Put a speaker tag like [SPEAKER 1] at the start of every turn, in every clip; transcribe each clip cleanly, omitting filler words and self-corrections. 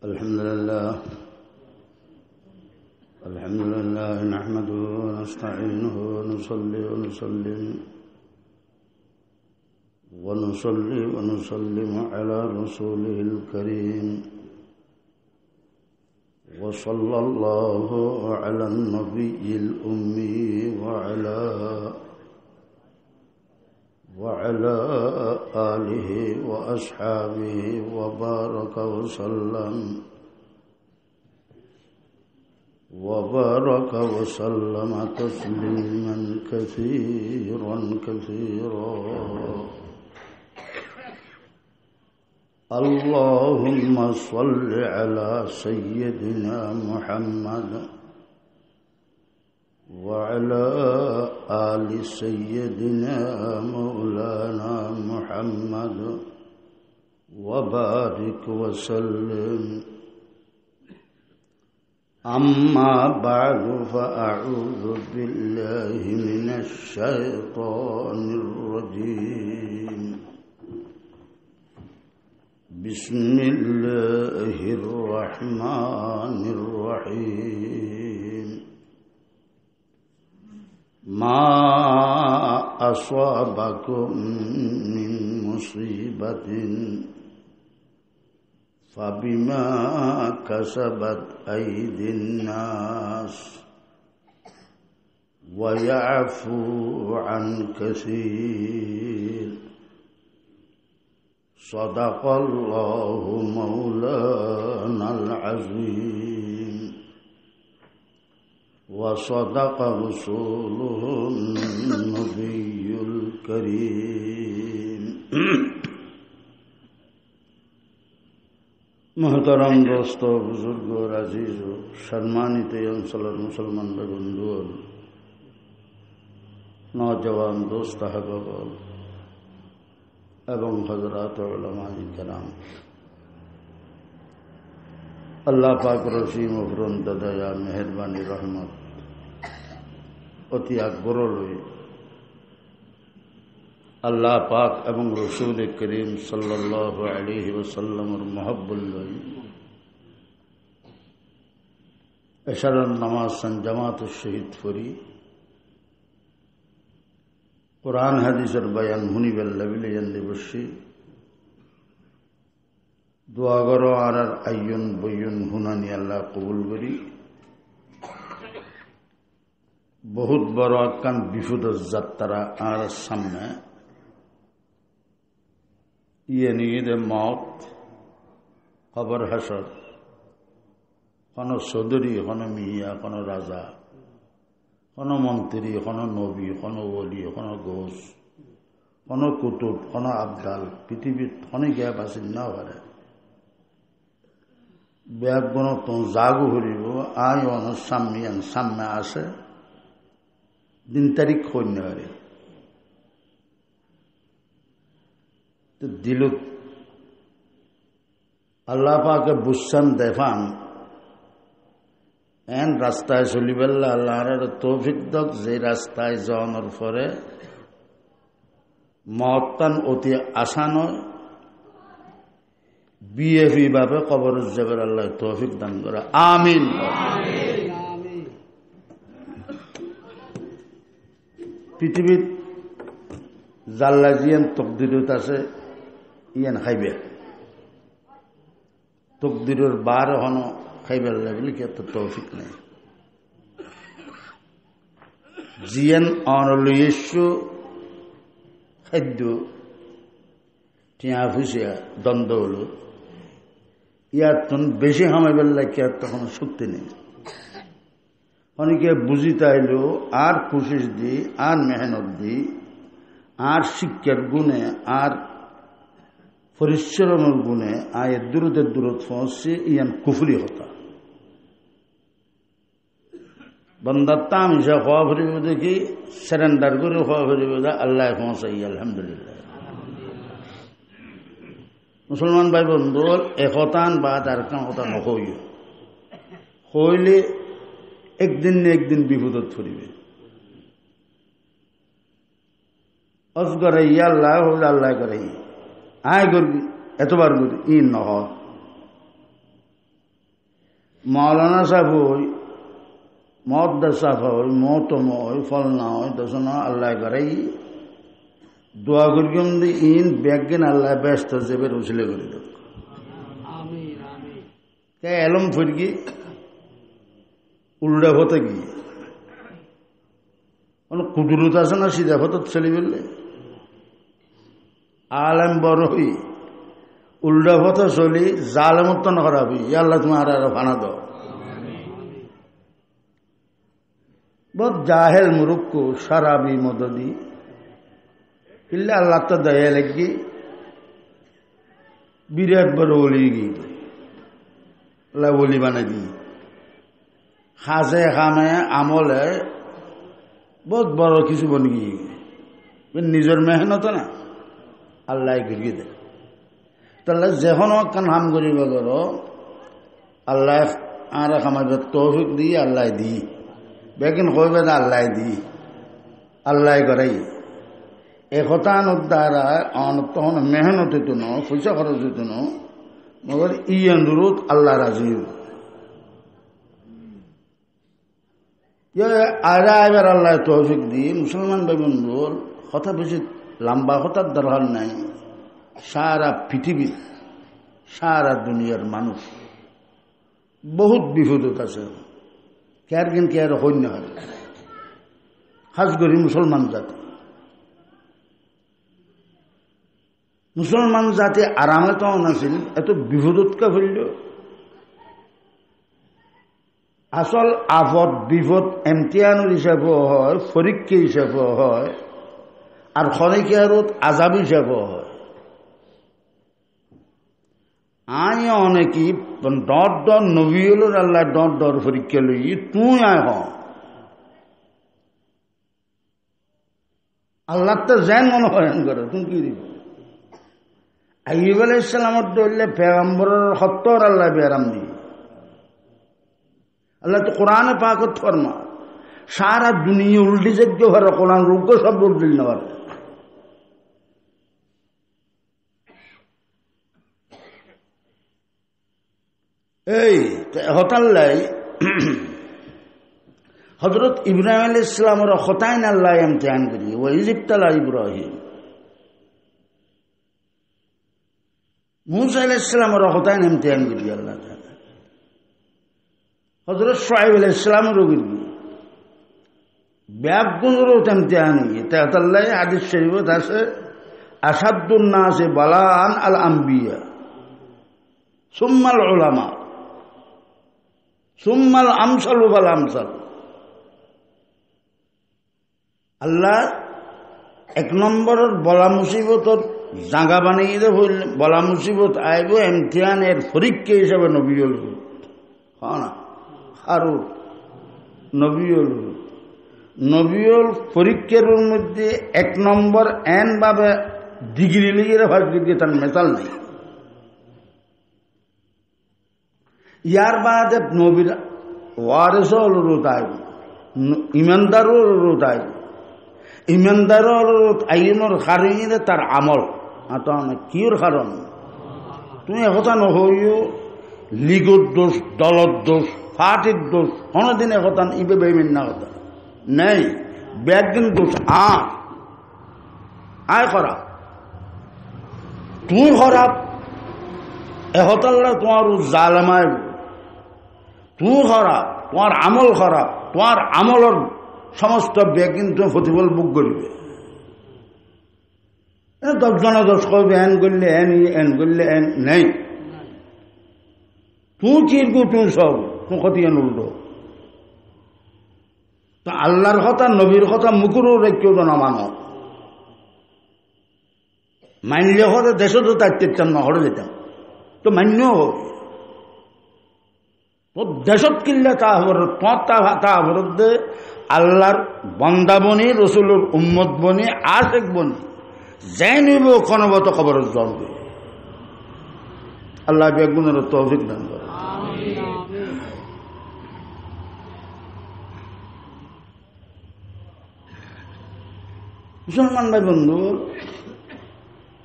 [SPEAKER 1] الحمد لله نحمده ونستعينه ونصلي ونسلم على رسوله الكريم وصلى الله على النبي الأمي وعلى آله وأصحابه وبارك وسلم تسليما كثيرا اللهم صل على سيدنا محمد وعلى آل سيدنا مولانا محمد وبارك وسلم أما بعد فأعوذ بالله من الشيطان الرجيم بسم الله الرحمن الرحيم ما أصابكم من مصيبة فبما كسبت أيدي الناس ويعفو عن كثير صدق الله مولانا العظيم وصدق رسوله النبي الكريم محترم دوستو बुजुर्गो अजीजो सम्मानित अंचलर मुसलमान बंधु नौजवान दोस्त अहबाब एवं हजरात उलमाए किराम अल्लाह पाक रसीम उपरंत दया मेहरबानी रहमत अति आग्रह अल्लाह पाक एवं रसूल करीम सल्लल्लाहु अलैहि वसल्लम मोहब्बत एशरन नमाज सन जमात शहीद फरी कुरान हदीसर बयान हुनी बेल्लबिल बसी दुआ करो आर आय्युन बय्युन हुनानी अल्लाह कबूल करी बहुत बड़ आकान विपद যাত্রা आर सामने ये नीद मौत खबर हसर कोनो चौधरी कोनो मिया कोनो राजा कोनो मंत्री कोनो नबी कोनो वली कोनो घोष कोनो कुतुब कोनो आबदाल पृथ्वी खने गया बासिन ना पारे ব্যাগগুণ তো জাগু হরিব আয় অন সাম্যান সাম্যা আসে দিন তারিখ কন্যা হারে তো দিল আল্লাহ পাকে বুসান দেফান এন রাস্তায় চলিবেল্লা আল্লাহর তৌফিক দক যে রাস্তায় যাওয়ানোর পরে মহত্তান অতি আশা নয় বিএফি ভাবে কবর যাবার আল্লাহ তৌফিক দান করে আমিন পৃথিবীর জাল্লা জিয়ান তকদিরত আছে ইয়ান খাইবে তকদিরের বার হন খাইবার লাগলে কি এত তৌফিক নেই জিয়ান অনলয়েস্য খাদ্য টিয়া ফুসিয়া দ্বন্দ্ব হল ইয়ার তখন বেশি হামাইবার লাগে আর তখন শক্তি নেই অনেকে বুঝিতে আইল আর কোশিশ দি আর মেহনত দি আর শিক্ষার গুণে আর পরিশ্রমের গুণে আয়ের দূরদের দূরত পৌঁছে ইয়ান কুফরি হতা বন্দার তাম হিসাব হওয়া ফিরিব দেখি সারেন্ডার করে হওয়া ফিরিব আল্লাহ পৌঁছাই আলহামদুলিল্লাহ মুসলমান ভাই বন্ধু একতান বা তার কথা নকই হইলে একদিন না একদিন বিপদত পড়িবে অজগরে আল্লাহ হইলে আল্লাহ করে আয় করবি এতবার করি ই নহ মৌলানা সাহেব হই মদ্দা সাহেব হই মহতম হই ফলনা হই দশনা আল্লাহ করাই দোয়া করিম ইন ব্যাগেন আল্লাহ ব্যস্ত যাবে উচিলে করে দেব কে এলম ফিরগি উল্টা হতে গিয়ে কোনো কুদরত আছে না সিধা হতে চলে বললে আলেম বড় হই উল্টা পথে চলি জালেমত তো নকরাবি আল্লাহ তুমি আর ফানা দাও বহুত জাহেল মুরুক্কু সারাবি মদদি ইল্লা আল্লাহ তো দয়া লাগি বিরাট বড় বলি গিয়ে আল্লাহ বলি বানা গিয়ে খাজে খামে আমলে বহুত বড় কিছু বন গিয়ে নিজের মেহনত না আল্লাহ ঘিরিয়ে দেয় তাহলে যখন কান হাম করিব করো আল্লাহ আর আমাদের তৌফিক দিয়ে আল্লাহ দি বেকিন কইবে না আল্লাহ দি আল্লাহ করাই একতান দ্বারা তখন মেহনত হইতো না পয়সা খরচ হইতো না মগর ই অনুরোধ আল্লাহ রাজি আরা এবার আল্লাহ তৌফিক দি মুসলমান ভাই বন্ধুর কথা বেশি লম্বা কথার দরকার নাই সারা পৃথিবীর সারা দুনিয়ার মানুষ বহুত বিপদত আছে কেয়ার কিন কেয়ার হইন না হয় খাস করি মুসলমান জাতি মুসলমান জাতি আরামে তো নাছিল এত বিপদতকে ফেলল আসল আফত বিপদ এমতিয়ানোর হিসাবেও হয় পরীক্ষা হিসাবেও হয় আর খনিকারত আজাব হিসাবেও হয় আয় অনেকই ডর ডর নবীল আল্লাহ ডর ডর পরীক্ষা লই তুই আয় হ আল্লাহ তো যেন মনে হয়ন করে তুমি কি দিব আইয়ুব আলাইহিস সালামত দইলে পেগম্বরের সত্তর আল্লাহ বেরাম দি আল্লাহ তো কোরআনে পাকত ফরমা সারা দুনিয়া উল্টি যজ্ঞ হওয়ার কোরআন রোগ্য সব উল্টিল নেওয়ার এই হতাল্লাই হজরত ইব্রাহিম আলাইহিস সালামের হতাইন আল্লাহ ইমতিহান করি ও ইজিপ্তালা ইব্রাহিম মুসা আলাইহিস সালামের হতাইন ইমতিহান করি আল্লাহ তাআলা হজরত শুআইব আলাইহিস সালামের করি ব্যাগুনের ইমতিহান এটা আল্লাহ হাদিস শরীফত আছে আসাদুন নাসে বালান আল আম্বিয়া সুম্মাল উলামা সুম্মাল আমসাল ওয়াল আমসাল আল্লাহ এক নম্বরের বলা মুসিবতর জাগা বানিয়ে দে বলা মুসিবত আইব এমতিহানের পরীক্ষা হিসাবে নবীল হ্যাঁ না আর নবীল পরীক্ষার মধ্যে এক নম্বর এন ভাবে ডিগ্রি লিগে ফার্স্ট ডিগ্রি তার মেটাল নেই ইয়ার বাদে নবীর ওয়ারিসও অনুরোধ আইব ইমানদারও অনুরোধ আইব ইমানদারও অনুরোধ আইনের কারণে তার আমল কির কারণ তুমি একথা নহইও লীগর দোষ দলত দোষ পার্টির দোষ কোনোদিন একথা ইবে বেমিন না কথা নেই ব্যাগিন দোষ আয় খারাপ তুমি খারাপ এহতাল্লা তোমার জালেমায় তুমি খারাপ তোমার আমল খারাপ তোমার আমলের সমস্ত ব্যাগিন তুমি প্রতিফল বুক করবে 10 জনে 10 করবে এন করলে এন করলে এন নেই তুই চিরকু তুই সব তুই ক্ষতি উল্টো তো আল্লাহর কথা নবীর কথা মুখেরও রেখেও তো না মানো মানলে হলে দেশে তো তাইতাম না হরে যেতাম তো মান্য তো দেশত কিনলে তা হবর তা হবরদে আল্লাহর বন্দাবনী রসুলের উম্মত বনি আশেক বনি যাই নিব কোনবত খবর জন্মবে আল্লাহ বেগুনের তৌফিক দান করে মুসলমান ভাই বন্ধু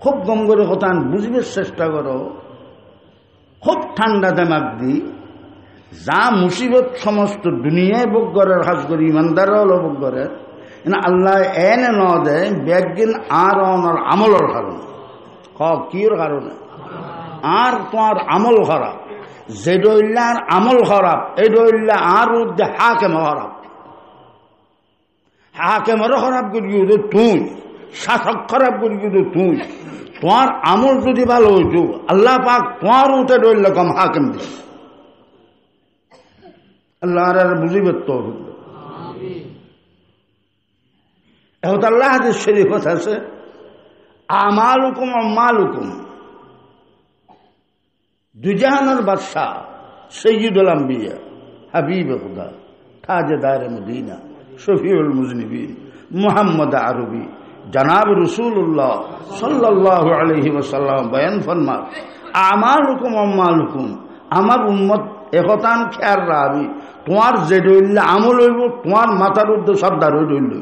[SPEAKER 1] খুব গম করে কথা বুঝবার চেষ্টা করো খুব ঠান্ডা দেমাগ দি যা মুসিবত সমস্ত দুনিয়ায় ভোগ করে খাস করে ইমানদারও ভোগ করে আল্লাহ এনে ন দেয় ব্যাগিন আর অনার আমলের কারণে কির কারণে আর তোমার আমল খারাপ যে ডইল্লা আর আমল খারাপ এই ডইল্লা আর উদ্দে হাকেম খারাপ হাকেমেরও খারাপ করি তো তুই শাসক খারাপ করি তো তুই তোমার আমল যদি ভালো হইতো আল্লাহ পাক তোমার উঠে ডইল্লা কম হাকেম দিস আল্লাহ আর বুঝিবে তো এখন আল্লাহ হাদিস শরীফ আছে আমালুকুম আম্মালুকুম দুজাহানের বাদশাহ সৈয়দুল আম্বিয়া হাবিব খুদা তাজদার মদিনা শফিউল মুজনিবিন মুহাম্মদ আরবি জনাব রাসূলুল্লাহ সাল্লাল্লাহু আলাইহি ওয়াসাল্লাম বয়ান ফরমান আমালুকুম আম্মালুকুম আমার উম্মত একতান খেয়াল রাখবি তোমার যে ডইল্লা আমল হইব তোমার মাথার উদ্দে সর্দার হইল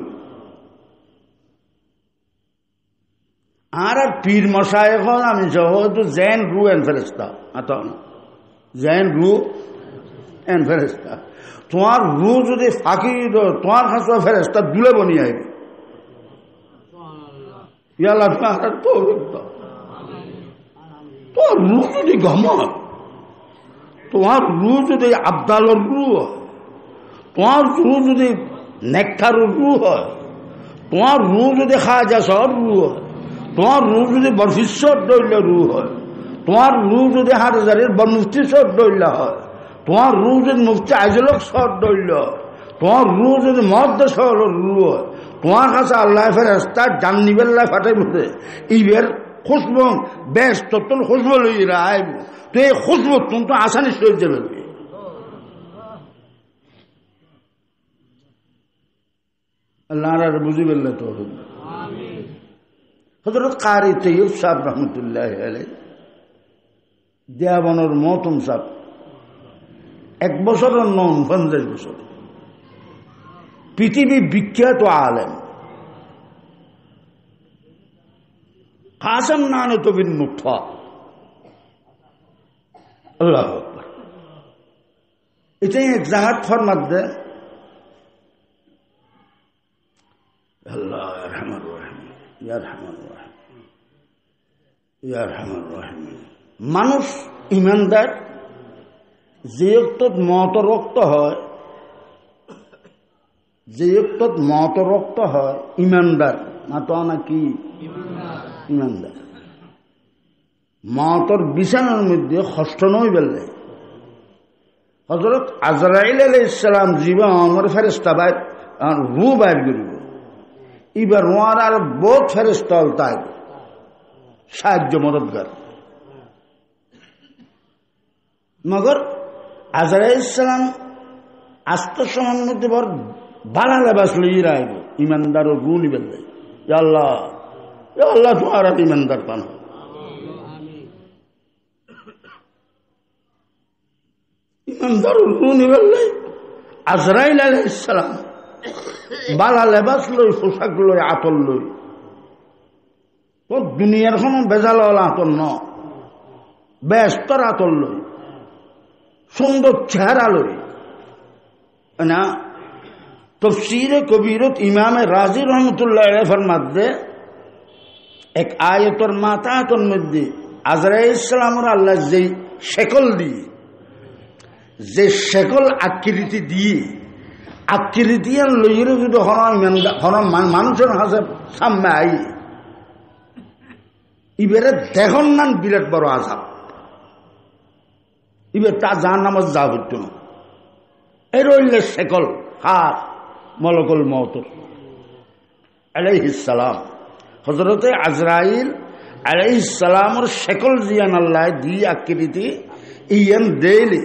[SPEAKER 1] আর পীর মশাই এখন আমি যেহেতু জেন রু এন ফেরেস্তা জেন রু এন ফেরেস্তা তোমার রু যদি ফাঁকি তোমার কাছে ফেরেস্তা দুলে বনিয়ে আইবে ইয়াল্লা তোমার রু যদি ঘমর তোমার রু যদি আবদালর রু হয় তোমার রু যদি নেকটারুর রু হয় তোমার রু যদি খাজা সর রু হয় তোমার রু যদি বরফিশ্বর দৈল্য রু হয় তোমার রু যদি হাজারের মুফতিশ্বর দৈল্য হয় তোমার রু যদি মুফতি আইজলক সর দৈল্য তোমার রু যদি মহাদ্দেশর রু হয় তোমার কাছে আল্লাহ ফেরেস্তা জান্নিবেল্লাহ ফাটাই বসে ইবের খুশবু বেশ তোর খুশবু লইরা আইব তো এই খুশবু তুমি তো আসানি সই যাবে আল্লাহ আর বুঝিবেল্লা তো হযরত কারি তৈয়ব সাহেব রহমতুল্লাহ আলাইহি দেওয়ানের মহতম সাহেব 1 বছরের নন 50 বছর পৃথিবী বিখ্যাত আলেম কাসম নানত বিন নুতফা আল্লাহু আকবার এটাই এক জায়গাত ফরমাত দে আল্লাহ রহমান রহিম ইয়া রহমান রহিম ইয়া রহমান রহিম মানুষ ইমানদার যে একটত মতরক্ত হয় যে একটত মতরক্ত হয় ইমানদার মাতো নাকি ইমানদার মতর বিছানার মধ্যে কষ্ট নয় বেললে হযরত আজরাইল আলাইহিস সালাম জীবন আমার ফেরেশতা বাইর রূহ বাইর করিব এবার ওয়ার আর বহুত ফেরেশতা তাই সাহায্য মদদগার মগর আজরাইল সালাম আস্তে সময়ের মধ্যে বড় বালা লেবাস লইয়ে রাখব ইমানদার ও রূহ নিবেন আল্লাহ আল্লাহ তোমার ইমানদার পান ইমানদার ও রূহ নিবেন আজরাইল আলাইহিস সালাম বালা লেবাস লই পোশাক লই আতর লই তো দুনিয়ার কোনো বেজাল আতর ন ব্যস্তর আতর লই সুন্দর চেহারা লই না তফসিরে কবিরত ইমামে রাজি রহমতুল্লাহ আলাইহি ফরমাত দে এক আয়াতের মাথার মধ্যে আজরাইল সালামের আল্লাহ যে শেকল দিয়ে যে শেকল আকৃতি দিয়ে আকৃতি আর লইরে যদি মানুষের হাসে সামনে আই ইবেরে দেখুন নান বিরাট বড় আজাব ইবে তা জাহান নামাজ যা হইত না এই রইলে শেকল হার মলকুল মওত আলাইহিস সালাম হযরতে আজরাইল আলাইহিস সালামের শেকল জিয়ান আল্লাহ দি আকৃতি ইয়ান দেইলে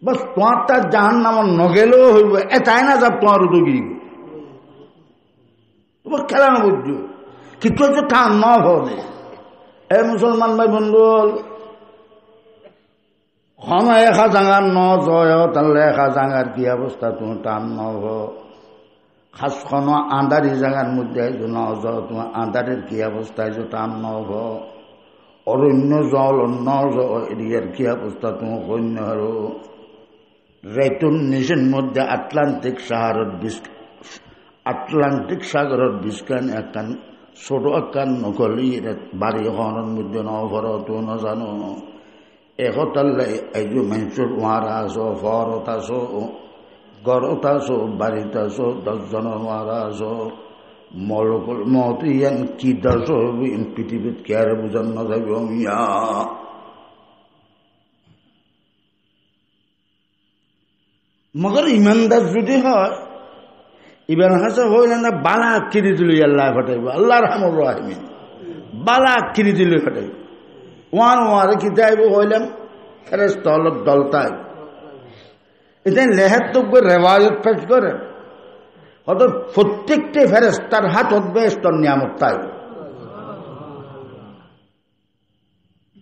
[SPEAKER 1] বস তোমার তার জাহান নাম নগেলেও হইব এটাই না যাব তোমার উদগি তোমার খেলা না বুঝছো কিন্তু হচ্ছে টান ন হবে এ মুসলমান ভাই বন্ধু খন এখা জাঙার ন জয় তাহলে এখা জাঙার কি অবস্থা তুমি টান নব খাস খন আন্ধারি জাঙার মধ্যে ন জয় তোমার আন্ধারের কি অবস্থা টান নব অরণ্য জল অন্য এরিয়ার কি অবস্থা তুমি কন্য আরো রেতুন নিচের মধ্যে আটলান্টিক সাগরের বিস্কান একখান ছোট একখান নকলি বাড়ি হনের মধ্যে নভর তো না জানো একতাল্লাই এই যে মানুষের মারা আছো ফরত আছো গরত আছো বাড়িতে আছো 10 জনের মারা আছো মলকল মত ইয়ান কি দশ পৃথিবীত কে আর বুঝান না যাবে মিয়া মগর ইমানদার যদি হয় ইবান হাসা হইলে না বালা কিরি তুলি আল্লাহ ফাটাইব আল্লাহ রহমুর রাহিমিন বালা কিরি তুলি ফাটাইব ওয়ার কি যাইব হইলাম ফেরেশতা অলপ দলতাই এটা লেহাত তো রেওয়ায়ত পেশ করে অত প্রত্যেকটি ফেরেশতার হাতত বেহেশতের নিয়ামত তাই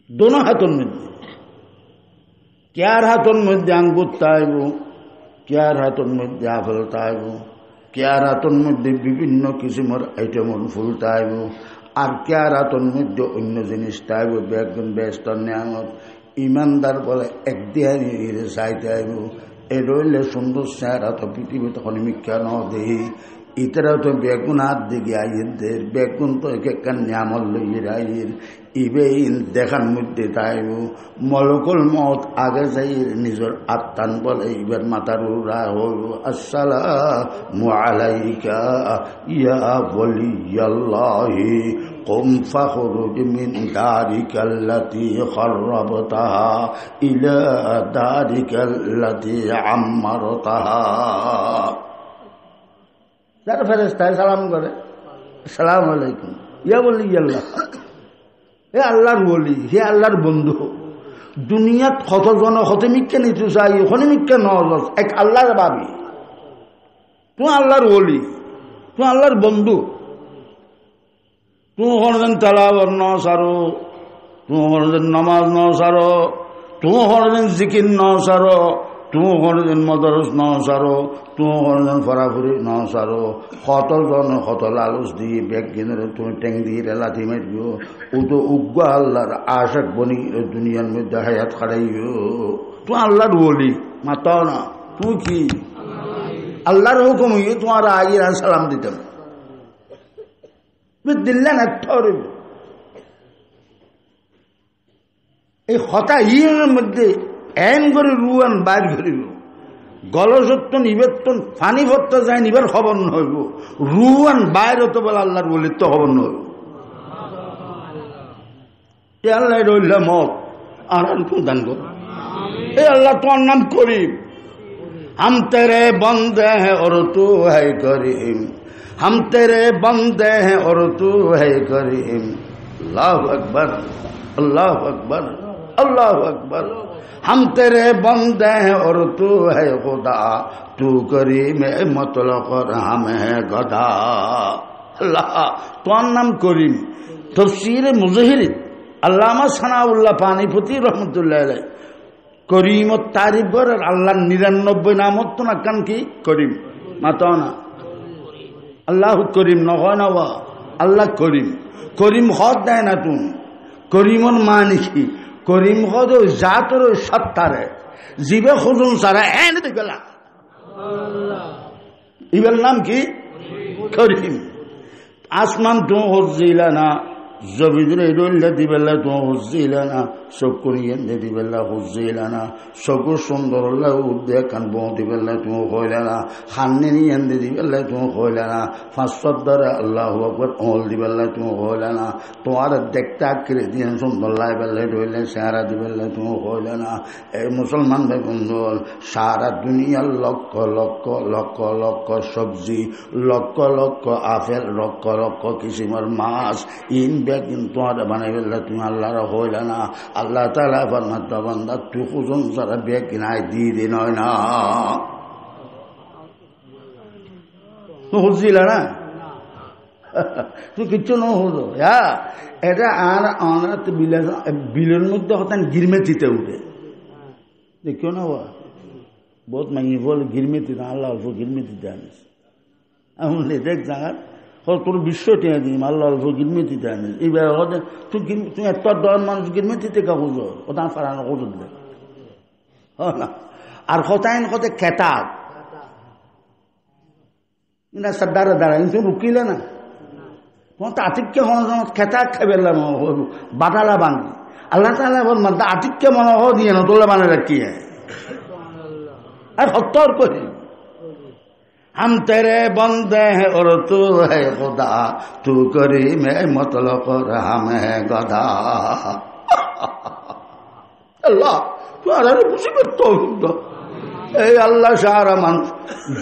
[SPEAKER 1] দোনো হাতের মধ্যে কেয়ার হাতের মধ্যে আঙ্গুর তাইব কেয়ার হাতের মধ্যে আপেল তাইব কেয়ার হাতের মধ্যে বিভিন্ন কিসিমের আইটেমর ফুল তাইব আর কেয়ার হাতের মধ্যে অন্য জিনিস তাইব বেগুন বেহেশতের নিয়ামত ইমানদার বলে একদিহানি চাইতে আইব এ রইলে সুন্দর চেহারা তো পৃথিবীতে কোনো মিথ্যা ন দেহি ইতারা তো বেগুন হাত দিকে আইয়ের বেগুন তো এক নিয়ামল লইয়ের আইয়ের ইবে দেখার মধ্যে তাইব মলকুল মত আগে যাই নিজের আত্মান বলে এবার মাথার উড়া হইব আসসালামু আলাইকা ইয়া ওয়ালিয়াল্লাহি قم فاخرج من دارك التي خربتها إلى دارك التي عمرتها যারা ফেরেশতায় সালাম করে আসসালামু আলাইকুম ইয়া ওয়ালিয়াল্লাহ হে আল্লাহর ওলি হে আল্লাহর বন্ধু দুনিয়াত কতজন কত মিথ্যা নিতে চাই ওখানে মিথ্যা নজর এক আল্লাহর বাবি তুমি আল্লাহর ওলি তুমি আল্লাহর বন্ধু তুমি কোনদিন তালাওয়াত ন সারো তুমি কোনদিন নামাজ ন সারো তুমি কোনদিন জিকির ন সারো তুমি কোনদিন মদরস ন সারো তুমি কোনদিন ফরাফুরি ন সারো কতজন কত লালুস দিয়ে ব্যাগ কিনে তুমি ট্যাং দিয়ে লাথি মারিও ও তো উগ্র আল্লাহর আশাক বনি দুনিয়ার মধ্যে হায়াত খাড়াইও তুমি আল্লাহর বলি মাতাও না তুমি কি আল্লাহর হুকুম হইয়ে তোমার আগে সালাম দিতাম দিল্লেন এই হতা ইয়ের মধ্যে এন করে রুয়ান বাইর করিব গলসত্তন ইবেতন ফানি ভরতে যায় নিবার খবর নহইব রুয়ান বাইর হতে বলে আল্লাহর বলে তো খবর নহইব এ আল্লাহ রইল মত আর দান কর এ আল্লাহ তোমার নাম করিম हम तेरे बंदे हैं और तू है करीम हम तेरे बंदे हैं और तू है करीम अल्लाह अकबर अल्लाह अकबर अल्लाह अकबर हम तेरे बंदे हैं और तू है खुदा तू करीम मतलब हम है गधा अल्लाह তোমার নাম করিম তফসিরে মুজাহিদ আল্লামা সানাউল্লাহ পানিপতি রহমতুল্লাহ আলাইহি করিম ও তারিফ করেন আল্লাহর 99 নামত তো না কান কি করিম মাতাও না আল্লাহ করিম নহয় না আল্লাহ করিম করিম হদ দেয় না তুমি করিমর মানে কি করিম হদ ওই জাতর ওই সত্তারে জীবে খুঁজুন সারা এনে দেখলা ইবের নাম কি করিম আসমান তো হজ্জিলা না জবিদুরে দইলা দিবেলা তো হজ্জিলা না চকুরিয়ে দিবেলা হজ্জিলা না চকুর সুন্দর উদ্দে কান বউ দিবেলা তুমি হইলা না হান্নি নিয়ে দিবেলা তুমি হইলা না ফাঁসর দ্বারা আল্লাহ আকবর অল দিবেলা তুমি হইলা না তোমার দেখতে আঁকড়ে দিয়ে সুন্দর লাই বেলা দইলে চেহারা দিবেলা তুমি হইলা না এই মুসলমান ভাই বন্ধু সারা দুনিয়ার লক্ষ লক্ষ লক্ষ লক্ষ সবজি lakh lakh apple lakh lakh কিসিমের much in কিন্তু বানাই ফেললে তুমি আল্লাহর হইলে না আল্লাহ তাআলা ফরমাত বান্দা তুই খুঁজুন সারা বেগ কিনাই দিয়ে দিন হয় না তুই খুঁজছিল না তুই কিচ্ছু ন হুজো হ্যাঁ এটা আর আমরা তো বিলের মধ্যে হতেন গিরমেতিতে উঠে দেখিও না বহুত মাইনি বল গিরমেতি না আল্লাহ অল্প গিরমেতিতে আনিস এমন দেখ জায়গার তোর বিশ্ব টেনে দিম আল্লাহ অল্প গিরমিতিতে আনিস এইবার তুই এত দল মানুষ গিরমিতিতে কাগজ ওটা ফারানো কত দিলে না আর হতাইন কত খেতাব না সর্দারে দাঁড়ায় কিন্তু রুকিলে না তোমার তো আতিককে মনে খেতাব খাইবেলাম বাটালা বাঙি আল্লাহ তালা বল মাত্র আতিককে মনে দিয়ে না তোলে মানে রাখিয়ে আর হত্তর করি हम तेरे बंदे हैं और तू है खुदा तू करी मैं मतलब हम है गधा अल्लाह तुम्हारा मुसीबत तो এই আল্লাহ সারা মানুষ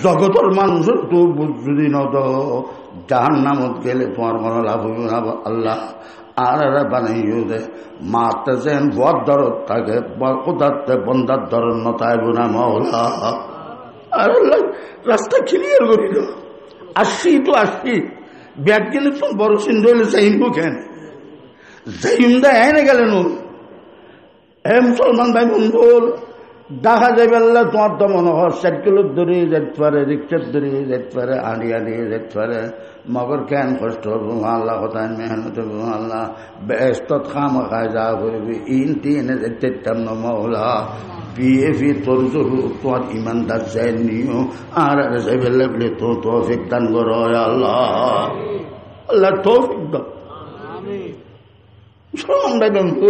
[SPEAKER 1] জগতের মানুষের তো যদি ন তো জাহান্নামত গেলে তোমার কোনো লাভ হবে না আল্লাহ আর বানাইও দে মাতে যেন বদ দরদ থাকে কোথাতে বন্দার দরদ নতাইব না মৌলা আর আল্লাহ রাস্তা ক্লিয়ার করিল আসছি তো আসছি ব্যাগ গেলে তো বড় সিন্ধু হলে যাইব কেন যাইম দা এনে গেলেন হে মুসলমান ভাই বন্ধু দেখা যাবে আল্লাহ তোমার তো মনে হয় সাইকেলের ধরে যেতে পারে রিক্সার ধরে যেতে পারে আড়িয়ে যেতে পারে মগর কেন কষ্ট হবো আল্লাহ কোথায় মেহনত হবো আল্লাহ ব্যস্ত খাম খায় যা করবি ইনে যেতাম না মৌলা বিয়ে ফি তোর জরু তোমার ইমানদার যায় নিও আর যাইবে লাগলে তো তৌফিক দান করো আল্লাহ আল্লাহ তৌফিক দাও মুসলমান ভাই বন্ধু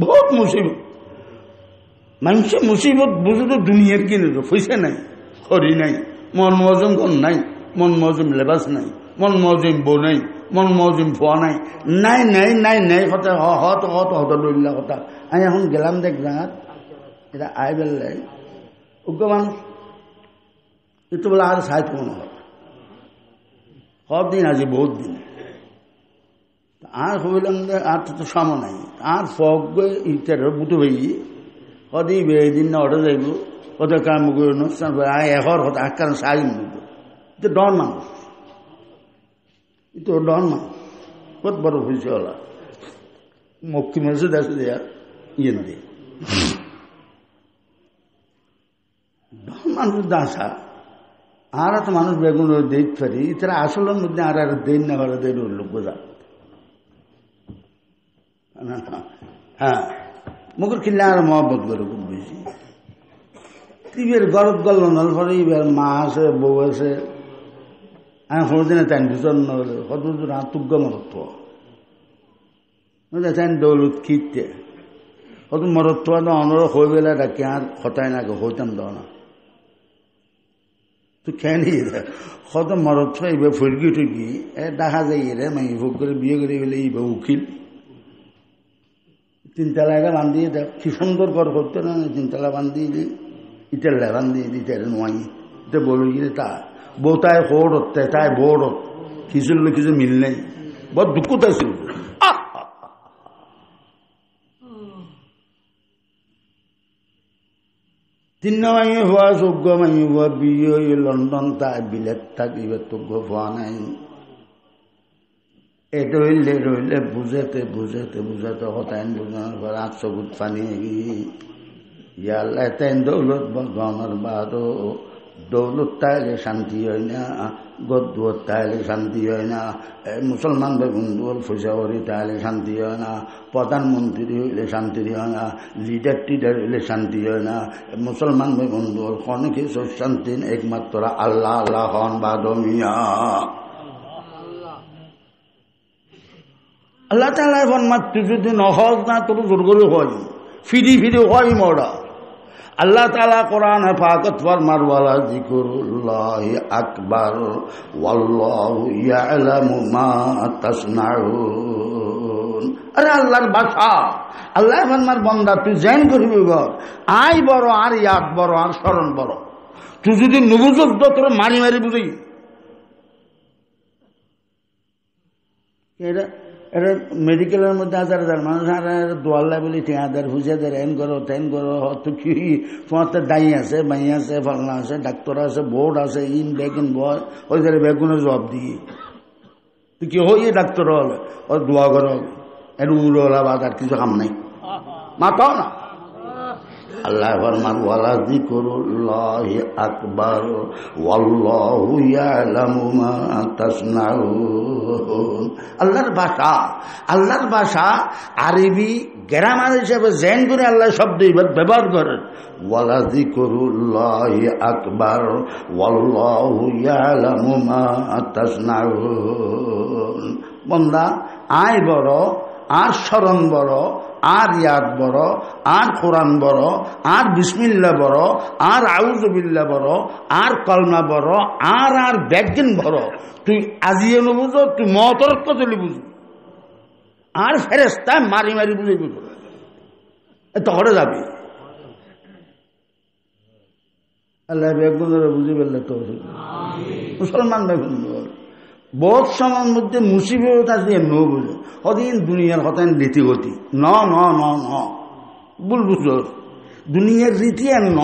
[SPEAKER 1] বহুত মুসিবত মানুষের মুসিবত বুঝে তো দুনিয়ার কিনে তো পয়সা নাই খড়ি নাই মন মজুম ঘর নাই মন মজুম লেবাস নাই মন মজুম বউ নাই মন মজুম ফোয়া নাই নাই নাই নাই নাই কথা হত হত হত লইলা কথা আমি এখন গেলাম দেখ জাঙাত এটা আই বেলাই উগ্র মানুষ একটু বলে আর সাহিত্য মনে হয় দিন আজি বহুত দিন আর হইলাম আর তো সময় নাই আর ফগ ইটার বুটো হই কদি বেদিন না অর্ডার যাইব কত কাম করে অনুষ্ঠান এহর হতো আকার সাইন এটা ডন মানুষ এটা ডন মানুষ কত বড় হয়েছে ওলা মক্কি মানুষের দেশে দেয়া ইয়েন দিয়ে ডন মানুষ দাসা আর তো মানুষ বেগুন দেখতে পারি তারা আসলের মধ্যে আর আর দেন না করে দেন লোক বোঝা হ্যাঁ মুখের কিনলে আর মহব্বত করে খুব বেশি টিভির গরব গল নলফরে এবার মা আছে বউ আছে আমি কোনোদিনে তাই দুজন নহলে কতদিন আতুজ্ঞ মরত্ব তাই দৌলত খিতে কত মরত্ব অনরক হয়ে গেলে ডাকি আর হতায় না হইতাম দাও না তুই খেয়ে নিয়ে কত মরত্ব এইবার ফুলকি টুকি দেখা যায় রে মাই ভোগ করে বিয়ে করে গেলে এইবার উকিল তিনতলা এটা বান্ধিয়ে দেখ কি সুন্দর ঘর করতে না তিনতলা বান্ধিয়ে দিই ইটার বান্ধিয়ে দিই তেরে নোয়াই এটা বলে গিয়ে তা বউ তাই হোড় হতে তাই বোর্ড হত কিছুর কিছু মিল নেই বহুত দুঃখ তাইছিল তিন মাইয়ে হওয়া যোগ্য মাইয়ে হওয়া বিয়ে লন্ডন তাই বিলেত থাকিবে তোগ্য হওয়া নাই এটা রইলে বুঝাতে হতাইন বুঝানোর পর 800 ফুট পানি ইয়াল্লা তাইন দৌলত বদনের বাদও দৌলত তাইলে শান্তি হয় না গদ্দুয়ার তাইলে শান্তি হয় না মুসলমান বন্ধুর ফুসাওয়ারি তাইলে শান্তি হয় না প্রধানমন্ত্রী হইলে শান্তি হয় না লিডার টিডার হইলে শান্তি হয় না মুসলমান বন্ধুর কোনো কিছু শান্তি একমাত্র আল্লাহ আল্লাহ হন বাদমিয়া আল্লাহ তাআলা ফরমাতে যদি নহজ না তোর জোর করে হয় ফিরি হয় মোড়া আল্লাহ তাআলা কোরআনে পাকত ফরমার ওয়ালা যিকরুল্লাহি আকবার ওয়াল্লাহু ইয়ালামু মা তাসনাউন আরে আল্লাহর ভাষা আল্লাহ ফরমার বান্দা তুই জান করবি গো আই বড় আর ইয়াদ বড় আর স্মরণ বড় তুই যদি নুবুজত তোর মারি বুঝি এটা এটা মেডিকেলের মধ্যে 1000 মানুষ আর দোয়াল্লা বলি ঠেঁয়াদের হুঁচাদের এন করো তেন করো হয়তো কি তোমার তো দাই আছে বাই আছে ফালনা আছে ডাক্তার আছে বোর্ড আছে ইন বেগুন বয় ওই ধরে বেগুনের জবাব দিয়ে তুই কি হই ডাক্তার হলে ওর দোয়া করো এর উড়োলা বাদ আর কিছু কাম নাই মাথাও না আল্লাহ ফরমান ওয়ালা যিকরুল্লাহি আকবার ওয়াল্লাহু ইয়ালামু মা তাসনাউন। আল্লাহর ভাষা আরবি গ্রামার হিসেবে জেন করে আল্লাহ শব্দ ব্যবহার করেন। ওয়ালা যিকরুল্লাহি আকবার ওয়াল্লাহু ইয়ালামু মা তাসনাউন। বান্দা আয় বড়, আর স্মরণ বড়, আর ইয়াদ বড়, আর কোরআন বড়, আর বিসমিল্লাহ বড়, আর আউযুবিল্লাহ বড়, আর কলমা বড়, আর ব্যাজ্ঞান বড়। তুই আজিয়ে বুঝো, তুই মতরক্ত চলি বুঝো, আর ফেরেস্তা মারি মারি বুঝে বুঝো, এত করে যাবি। আল্লাহ ব্যাগুন বুঝে ফেললে তো মুসলমান ব্যাগুন বহুত সময়ের মধ্যে মুসিবত আছে নো বুঝে সদিন দুনিয়ার হতেন রীতিগতি ন ন ন ন ভুল বুঝো। দুনিয়ার রীতি আর ন,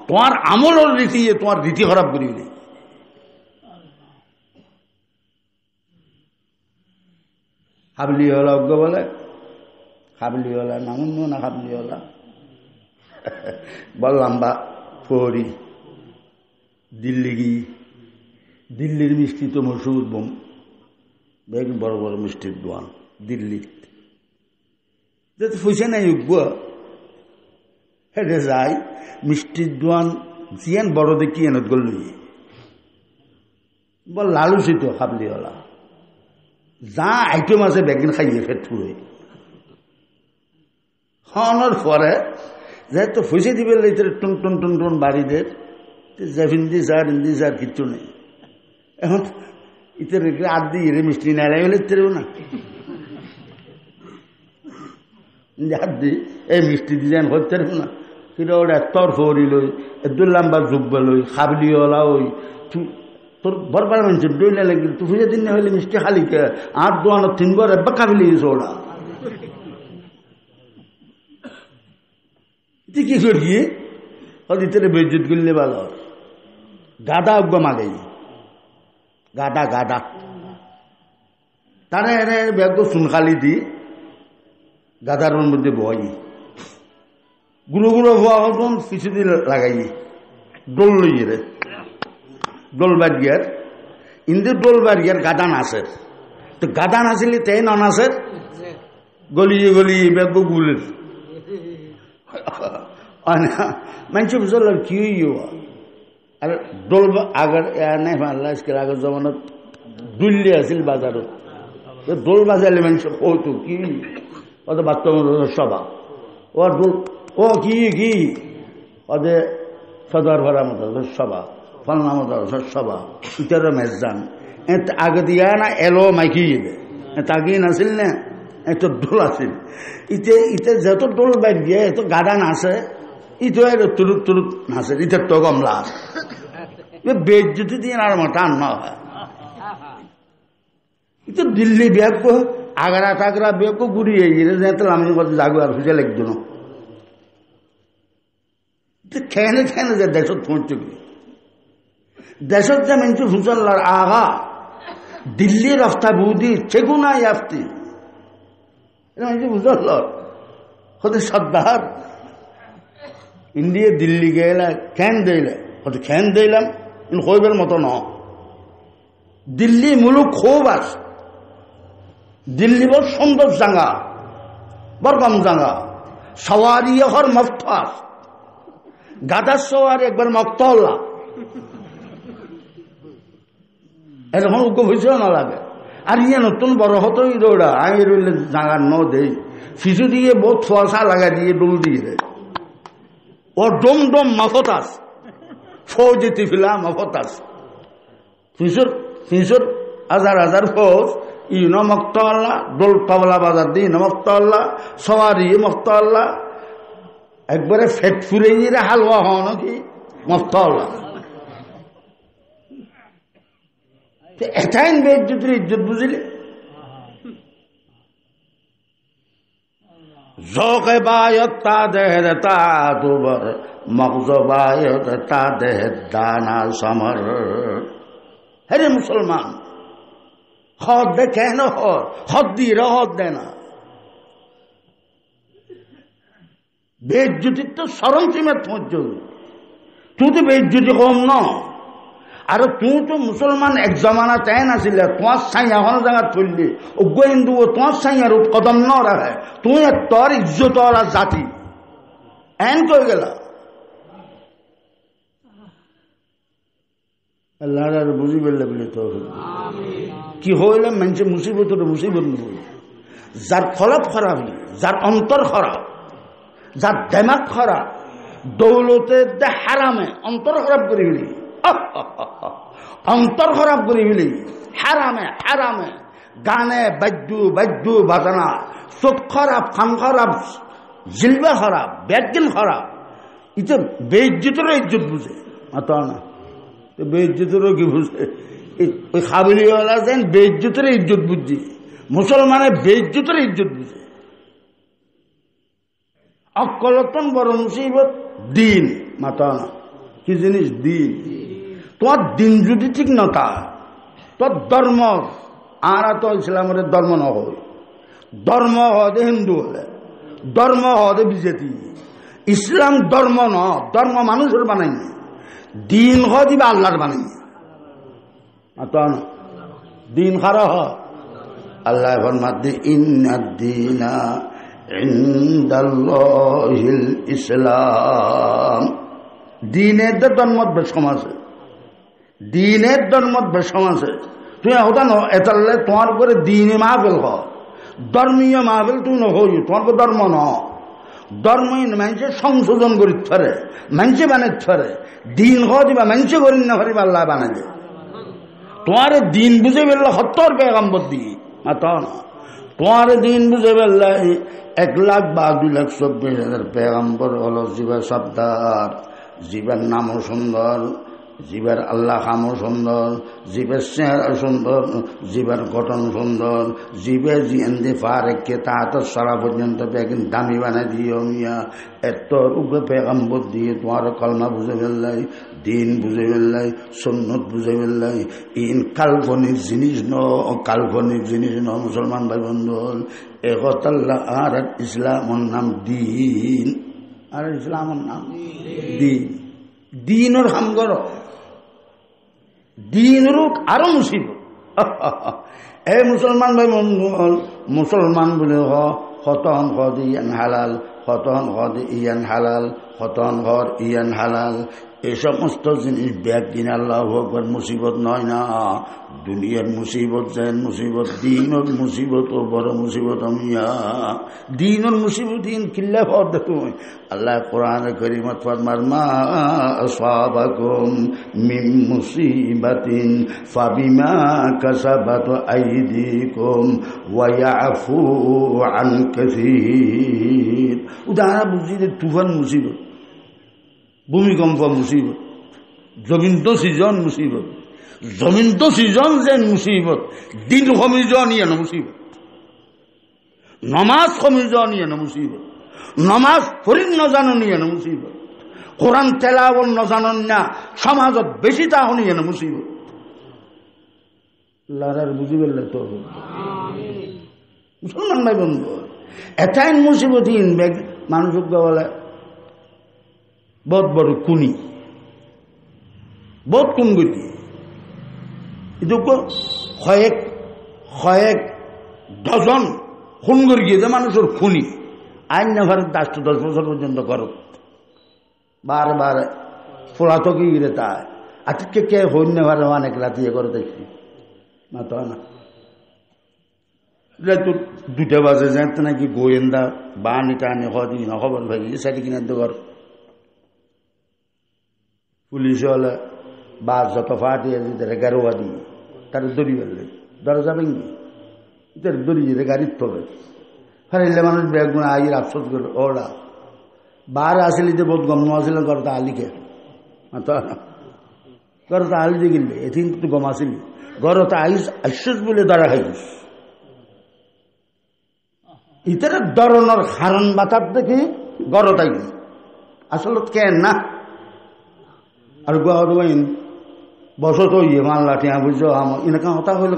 [SPEAKER 1] তোমার আমলের রীতি, তোমার রীতি খারাপ করিবি। হাবলিওয়ালা অজ্ঞ বলে, হাবলিওয়ালা নামুন না, হাবলিওয়ালা বললাম বা ফরি দিল্লি গিয়ে, দিল্লির মিষ্টি তো মশহুর বোম, বেগ বড় বড় মিষ্টির দোয়ান দিল্লির যেহেতু পয়সা নাই উঠবো হেঁটে যাই মিষ্টির দোয়ান জিয়ান বড় দেখি এনত গল বল লালুসিত হাবলিওয়ালা যা আইটেম আছে বেগিন খাইয়ে ফেট ফুরে খাওয়ানোর পরে যেহেতু পয়সা দিবে টুন টুন টুন টুন বাড়িদের হিন্দি যার কিচ্ছু নেই। এখন ইতের আর দিয়ে মিষ্টি নাইলে হলে ইতেরও না হাত দিই এই মিষ্টি ডিজাইন হতে না কিন্তু ওটা তর ফরি লই এদুল লাম্বা জুব্বা লই খাবলিওয়ালা ওই তোর বরবার মানুষ ডইলে লাগিল তুই ফুজে দিন না হলে মিষ্টি খালিকে আর দোয়ানো তিনবার একবার খাবলি ওরা তুই কি করি ইতের বেজুত করলে ভালো গাদা উগ্গ মাগাই গাদা গাদা তারা এনে ব্যাগ চুনখালি দি গাদার মধ্যে বই গুঁড়ো গুঁড়ো হওয়া হতন কিছুদিন লাগাই ডোল লইয়ে রে ডোল বাড়িয়ার ইন্দি ডোল বাড়িয়ার গাদা নাচের তো গাদা নাচিলি তাই ন নাচের গলিয়ে গলিয়ে ব্যাগ গুলের মানুষ বুঝল কি আর ডোল আগের নাই আজকের আগের জমানত দুল্লি আছিল বাজারত ডোল বাজালে মানুষ কৌতু কি অত বাচ্চা সভা ও ডোল ও কি কি ওদের সদর ভরা মতো সভা ফলনা মতো সভা ইটারও মেজান আগে দিয়া না এলো মাইকি তাকিয়ে নাছিল না এত ডোল আছিল ইতে ইতে যত ডোল বাইর দিয়ে এত গাদা নাচে ইতো তুরুত তুরুত নাচে ইটার তো কমলা বেজ্জতি দিয়ে আর মাথা না হয় তো দিল্লি ব্যাগ আগ্রা টাগরা ব্যাগ ঘুরিয়ে গিয়ে আমি জাগো আর খুঁজে লাগতো না খেয়ে খেয়ে যে দেশত পৌঁছে গিয়ে দেশত যে মানুষ হুজল্লার আগা দিল্লি রাস্তা বুদি চেগুনা আসতি মানুষ হুজল্ল হতে সর্দার ইন্ডিয়া দিল্লি গেলে খেন দিলে হতে খেন দিলাম কিন্তু কইবার মতো ন দিল্লি মুলুক খুব আছে দিল্লি বড় সুন্দর জায়গা বড় কম জায়গা সওয়ারি হর মফত আস গাদার সওয়ারি একবার মক্ত হল্লা এরকম উগ্র হয়েছিল না লাগে আর ইয়ে নতুন বড় হতোই দৌড়া আমি রইলে জায়গা ন দেই ফিসু দিয়ে বহুত ফসা লাগা দিয়ে ডুল দিয়ে দেয় ও ডোম ডোম মফত আস ফৌজিতি ফিলা মফত আস ফিসুর হাজার হাজার ফৌজ ইনো মক্ত আল্লাহ ডোল তবলা বাজার দিয়ে মক্ত আল্লাহ সওয়ারি মক্ত আল্লাহ একবারে ফেট ফুরে গিয়ে হালুয়া হওয়া নাকি মক্ত আল্লাহ এটাই বেজ্জতির ইজ্জত বুঝলি জোকে বায়ত তা দেহের তা দুবার মগজ বায়ত তা দেহের দানা সমর হরে মুসলমান হদ দে কেন হদ দিয়ে হদ দে না বেজ্জতির তো চরম সীমাত পৌঁছ তুই তো বেজ্জতি কম ন আর তুই তো মুসলমান এক জমানা তাই নাছিলে তোমার সাই এখন জায়গা থইলি অজ্ঞ হিন্দু তোমার সাই আর কদম ন রাখে তুই তোর ইজ্জত আর জাতি এন কই গেল আল্লাহ আর বুঝি পেলে বলে তো কি হইলে মানুষের মুসিবত মুসিবত যার খলপ খারাপ যার অন্তর খারাপ যার দেমাগ খারাপ দৌলতে হারামে অন্তর খারাপ করে ফেলি অন্তর খারাপ করে ফেলি হারামে হারামে গানে বাদ্য বাজানা চোখ খারাপ খান খারাপ জিলবা খারাপ ব্যাগিন খারাপ এটা বেইজ্জতেরও ইজ্জত বুঝে মাতা না বেইজ্জতেরও কি বুঝে ওই খাবিলিওয়ালা যেন বেইজ্জতের ইজ্জত বুঝছি মুসলমানের বেইজ্জতের ইজ্জত বুঝে অকলতন বড় মুসিবত দিন মাতা না কি জিনিস দিন তোমার দিন যদি ঠিক না তা তোর ধর্ম আর তো ইসলামের ধর্ম ন হয় ধর্ম হদে হিন্দু হলে ধর্ম হদে বিজেপি ইসলাম ধর্ম ন ধর্ম মানুষের বানাই দিন দিবা আল্লাহর বানাই মাতা না দিন খারা হ আল্লাহ ফরমাতে ইন্নাদ-দীনা ইনদাল্লাহিল ইসলাম দিনের ধর্মত বেশম আছে দিনের ধর্মত বেশম আছে তুই হতা ন এতালে তোমার করে দিনে মাহফিল হ ধর্মীয় মাহফিল তুই নহই তোমার ধর্ম ন ধর্মই মানুষে সংশোধন করি থরে মানুষে বানাই থরে দিন দিবা মানুষে করি না পারিবা আল্লাহ বানাই দে তোমার দিন বুঝে ফেললে সত্তর পেগাম্বর দি মাতা না তোমার দিন বুঝে ফেললে 1,02,24,000 পেগাম্বর হলো জীবের সর্দার জীবের নামও সুন্দর জীবের আল্লাহ খামও সুন্দর জীবের চেহারা সুন্দর জীবের গঠন সুন্দর জীবে জিয়েন্দি ফারেককে তাহাত সারা পর্যন্ত বেগিন দামি বানাই দিও মিয়া এত উপরে পেগাম্বর দিয়ে তোমার কলমা বুঝে ফেললাই দিন বুঝে ফেললাই সুন্নত বুঝে ফেললাই ইন কাল্পনিক জিনিস কাল্পনিক জিনিস মুসলমান ভাই বন্ধু একতাল্লাহ আর ইসলামর নাম দিন আর ইসলামর নাম দিন দিনের হাম করো দিনের আরো মুসিবত এই মুসলমান ভাই বন্ধু মুসলমান বলে হতন হদ ইয়ান হালাল হতন হদ ইয়ান হালাল হতন ঘর ইয়ান হালাল এই সমস্ত জিনিস ব্যাগ দিন আল্লাহ আকবার মুসিবত নয় না দুনিয়ার মুসিবত যেন মুসিবত দিনের মুসিবত ও বড় মুসিবত মিয়া দিনের মুসিবত দিন কিল্লা ফর দেখো আল্লাহ কোরআন কারীমত ফরমার মা আসাবাকুম মিন মুসিবাতিন ফাবিমা কাসাবাত আইদিকুম ওয়া ইয়াফু আন কাসীর উদাহরণ বুঝি তুফান মুসিবত ভূমিকম্প মুসিবত জমিন তো সিজন মুসিবত জমিন তো সিজন যেন মুসিবত দিন কমি যাওয়া নিয়ে না মুসিবত নমাজ কমি যাওয়া নিয়ে না মুসিবত নমাজ ফরিদ নজানো নিয়ে না মুসিবত কোরআন তেলাওয়াত নজানন না সমাজত বেশি তা নিয়ে না মুসিবত লারার বুঝি বললে তো মুসলমান ভাই বন্ধু এটাই মুসিবত মানুষ বলে বহুত বড় কুনি বহুত কোন গতি এটা কয়েক ডজন খুন করে গিয়েছে মানুষের খুনি আইন না ভারত 10 বছর পর্যন্ত করো বারে বারে ফোলা তো কি গিয়ে তা আজকে কে হইন না ভারে অনেক রাতিয়ে করে দেখি না তো না তো 2টা বাজে জানতে নাকি গোয়েন্দা বানি টানে হদি না খবর ভাই সেটা কিনে তো কর পুলিশ হলে বা যত ফাটিয়ে দিতে গারোয়া দিয়ে তার দড়ি বেললে দরজা ভেঙে তার দড়ি যেতে গাড়ির তবে হারাইলে মানুষ ব্যাগুলো আইয়ের আফসোস করলো ওরা বার আসলে যে বহুত গম আসলে করতে আলিকে করতে আলি যে গিললে এদিন তো গম আসিলি গরতে আইস আশ্বাস বলে ধরা খাইস ইতার ধরনের হারণ বাতার দেখি গরতাই আসলে কেন না আর গরবাইন বসো তো ইয়ে মাল্লা টিয়া বুঝছো আমার এনাকা হতা হইলে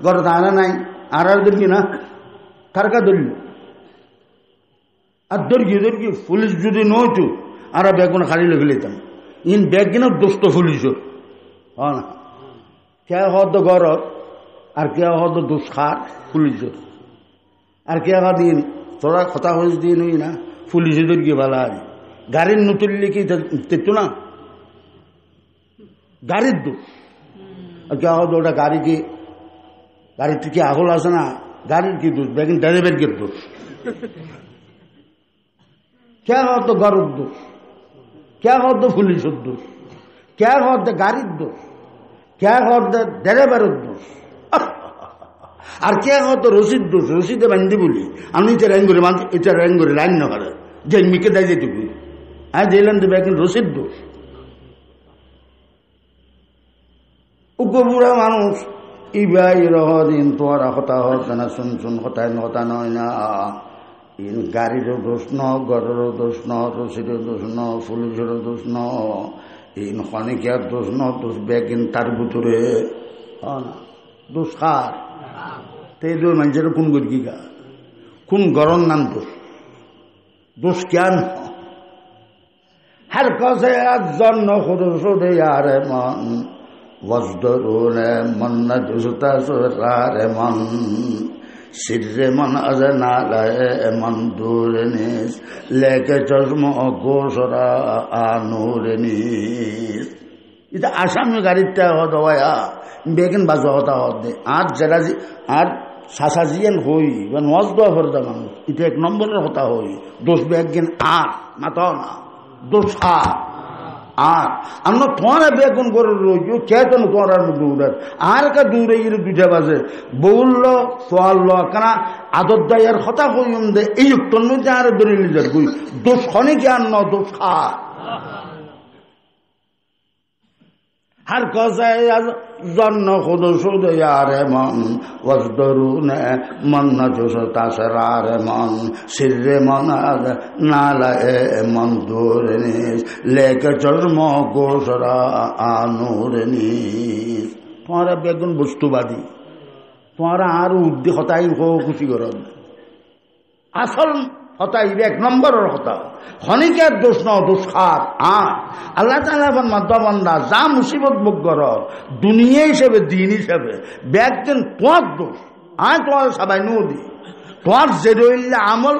[SPEAKER 1] ঘরে আনা নাই আর দিন কি না কারকা ধরল আর দর্গি পুলিশ যদি নইতো আর বেগুন খালি লেগে লিতাম ইন বেগিনের দোস্ত পুলিশ হ্যাঁ না কে হদ গরত আর কে হদ দোষ খার পুলিশ আর কে দিন তোরা কথা হয়েছে দিন হই না পুলিশে দর্গি ভালো আর গাড়ির নতুনলে কি দেখতো না গাড়ির দোষ আর কে হদ ওটা গাড়িতে কি আগল আছে না গাড়ির কি দোষ বেগিন ড্রাইভারের দোষ क्या होता गरुड़ दोष क्या होता पुलिस दोष क्या होता गाड़ी दोष क्या होता ड्राइवर दोष और क्या होता रसीद दोष रसीदे बंदी बोली আমি এটা র্যাং করে লাইন না করে যে মিকে দেয় যেটুকু হ্যাঁ দিলাম দেবে এখন রসিদ দোষ বুড়া মানুষ ইবাই রহদিন তোমার হতা হত না শুন হতায় হতা নয় না ইন গাড়িরও দোষ ন গড়েরও দোষ ন রসিদের দোষ ন পুলিশেরও দোষ ন ইন খনিকার দোষ ন দোষ বেগিন তার ভিতরে দোষ খার তে মানুষের কোন গর্গি গা কোন গরম নাম দোষ কেন হার কসে জন্ম খুদে আরে মন বজদরুনে মন না দুসতা রে মন सिर्रे मन अजना लाए मन दूर निस लेके चश्मो गोसरा आनूर निस इधर आसाम में गाड़ी तय हो दवाया बेगन बाजू होता होते आज जरा जी आज सासाजियन होई वन वाज दो फरदा मानो इधर एक नंबर होता होई दोस्त बेगन आ माताओ ना दोस्त आ আর আমরা তোমার বেগুন করে রইল কে তো তোমার দূরের আর কা দূরে ইরে দুইটা বাজে বলল সোয়াল কেনা আদর দায়ের কথা কইম দে এই উত্তর মধ্যে আর দলিল যার কই দোষ খনে জ্ঞান ন দোষ খা हर कसे जन्न खुद सुद यारे मन वजदरुने मन न जुसता सरारे मन सिर्रे मन नालाए मन दूरनिस लेके चर्म गोसरा आनूरनिस तुम्हारा बेगुन बस्तुवादी तुम्हारा आर उद्दे हताई हो खुशी करो असल हताई एक नंबर हता खनिकेर दोष न दोष खार আল্লাহ তাআলা বন্দা যা মুসিবত ভোগ করো দুনিয়া হিসেবে দিন হিসেবে ব্যাগদিন তোমার দোষ তোমার সবাই নদী তোমার যে রইলে আমল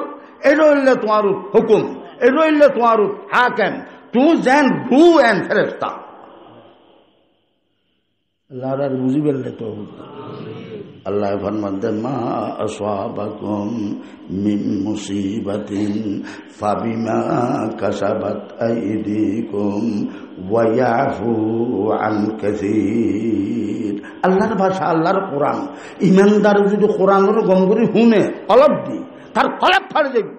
[SPEAKER 1] এ রইলে তোমার হুকুম এ রইলে তোমার হাকেম তুই যেন রু এন ফেরেস্তা আল্লাহ আর বুঝি বললে তো আল্লাহ ফরমাতে মা আসওয়াবাকুম মিন মুসিবাতিন ফাবিমা কাসাবাত আইদিকুম ওয়া ইয়াফু আন কাসীর আল্লাহর ভাষা আল্লাহর কোরআন ইমানদার যদি কোরআনের গম করে শুনে অলপ দি তার কলব ফাড়ে যাবে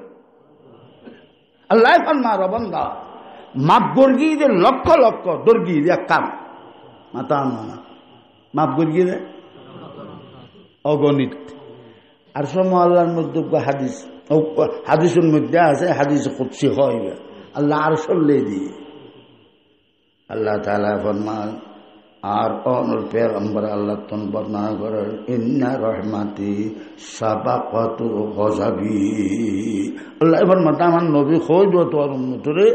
[SPEAKER 1] আল্লাহ ফরমার বান্দা মাপ গর্গি দে লক্ষ লক্ষ দর্গি দে কাম মাতা না মাপ গর্গি দে অগণিত আর সময় আল্লাহর মধ্যে হাদিস হাদিসের মধ্যে আছে হাদিস কুদসি হয় আল্লাহ আর সল্লে দিয়ে আল্লাহ তাআলা ফরমান আর অনুর পেগম্বর আল্লাহ তন বর্ণনা করেন ইন্না রহমাতি সাবাকাতু গযাবি আল্লাহ ফরমান আমার নবী কই দো তোর উম্মতরে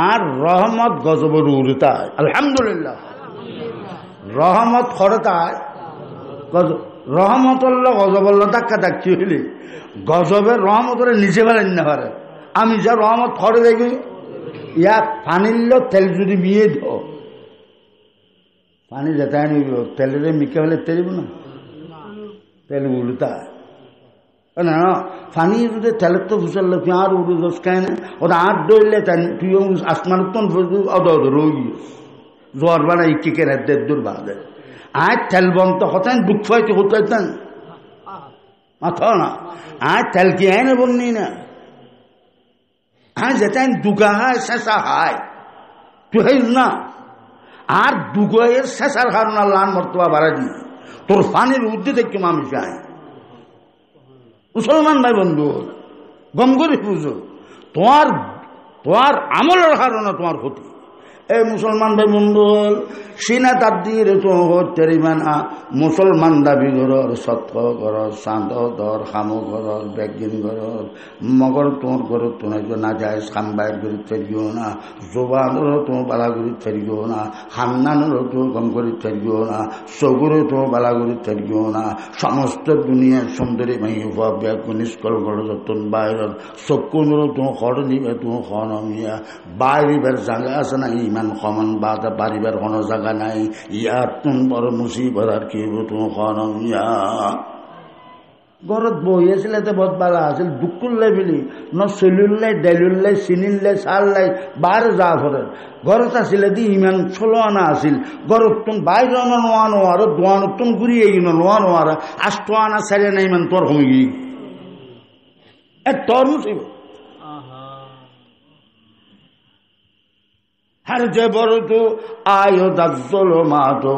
[SPEAKER 1] আর রহমত গজবের উড়তা আলহামদুলিল্লাহ রহমত খরতায় গজব রহমতুল্লাহ গজবল্লাহ ধাক্কা ধাক্কি হইলে গজবের রহমতরে নিচে ফেলেন না পারে আমি যা রহমত খড়ে দেখি ইয়া পানির তেল যদি মিয়ে দাও পানি যেটাই নিব তেলের মিকে ফেলে তেলব না তেল উল্টা না পানি যদি তেলের তো ফুসল আর উড়ু দোষ খায় না ওটা আট দৌড়লে তুই আসমান অদ রোগী জ্বর বানাই কি কেন দূর বাঁধে आज तेल बनता होता है दुख फायते होता है माथा ना आज तेल की है ना बननी ना आज जाता है दुगा है ससा है तो है ना आर दुगा है ससार खाना लान मर्तबा बारा दी तोर फानी रुद्दे देख के मामी जाए मुसलमान भाई बंधु गम करे पूछो तुम्हार आमल खाना तुम्हार होती এই মুসলমান ভাই বন্ধু হল সিনা তার দিয়ে তেরিমানা মুসলমান দাবি ঘর সত্য ঘর চাঁদ ধর খামো ঘর বেগিন ঘর মগর তোর ঘর তোমার না যায় খাম্বাইর ঘুরি ফেরিও না জোবানরও তোমার বালা ঘুরি ফেরিও না হান্নানেরও তো কম করে ফেরিও না চগুরও তোমার বালা ঘুরি ফেরিও না সমস্ত দুনিয়ার সুন্দরী মাই ব্যাগ নিষ্কল ঘর যতন বাইরের চকুনরও তোমার খড় নিবে তোমার খনিয়া বাইরিবার জায়গা আছে না ইমান সমান বাধা বাড়িবার কোনো জায়গা নাই ইয়ার তুম বড় মুসিবত আর কি তোমার খনিয়া ঘরত বহি আছিলে বহুত বালা আছিল দুকুল্লাই বুলি ন চলুল্লাই ডাইলুল্লাই চিনিল্লাই চাললাই বাৰ যা ফরের ঘরত আছিলে দি ইমান ষোলো আনা আছিল ঘরত তুম বাইরে নোয়া নোয়ার দোয়ানত তুম ঘুরিয়ে গিয়ে নোয়া নোয়ার 8 আনা সারিয়ে না ইমান তোর কমে গিয়ে তোর মুসিবত हर जबर तो आयो दज्जलो मातो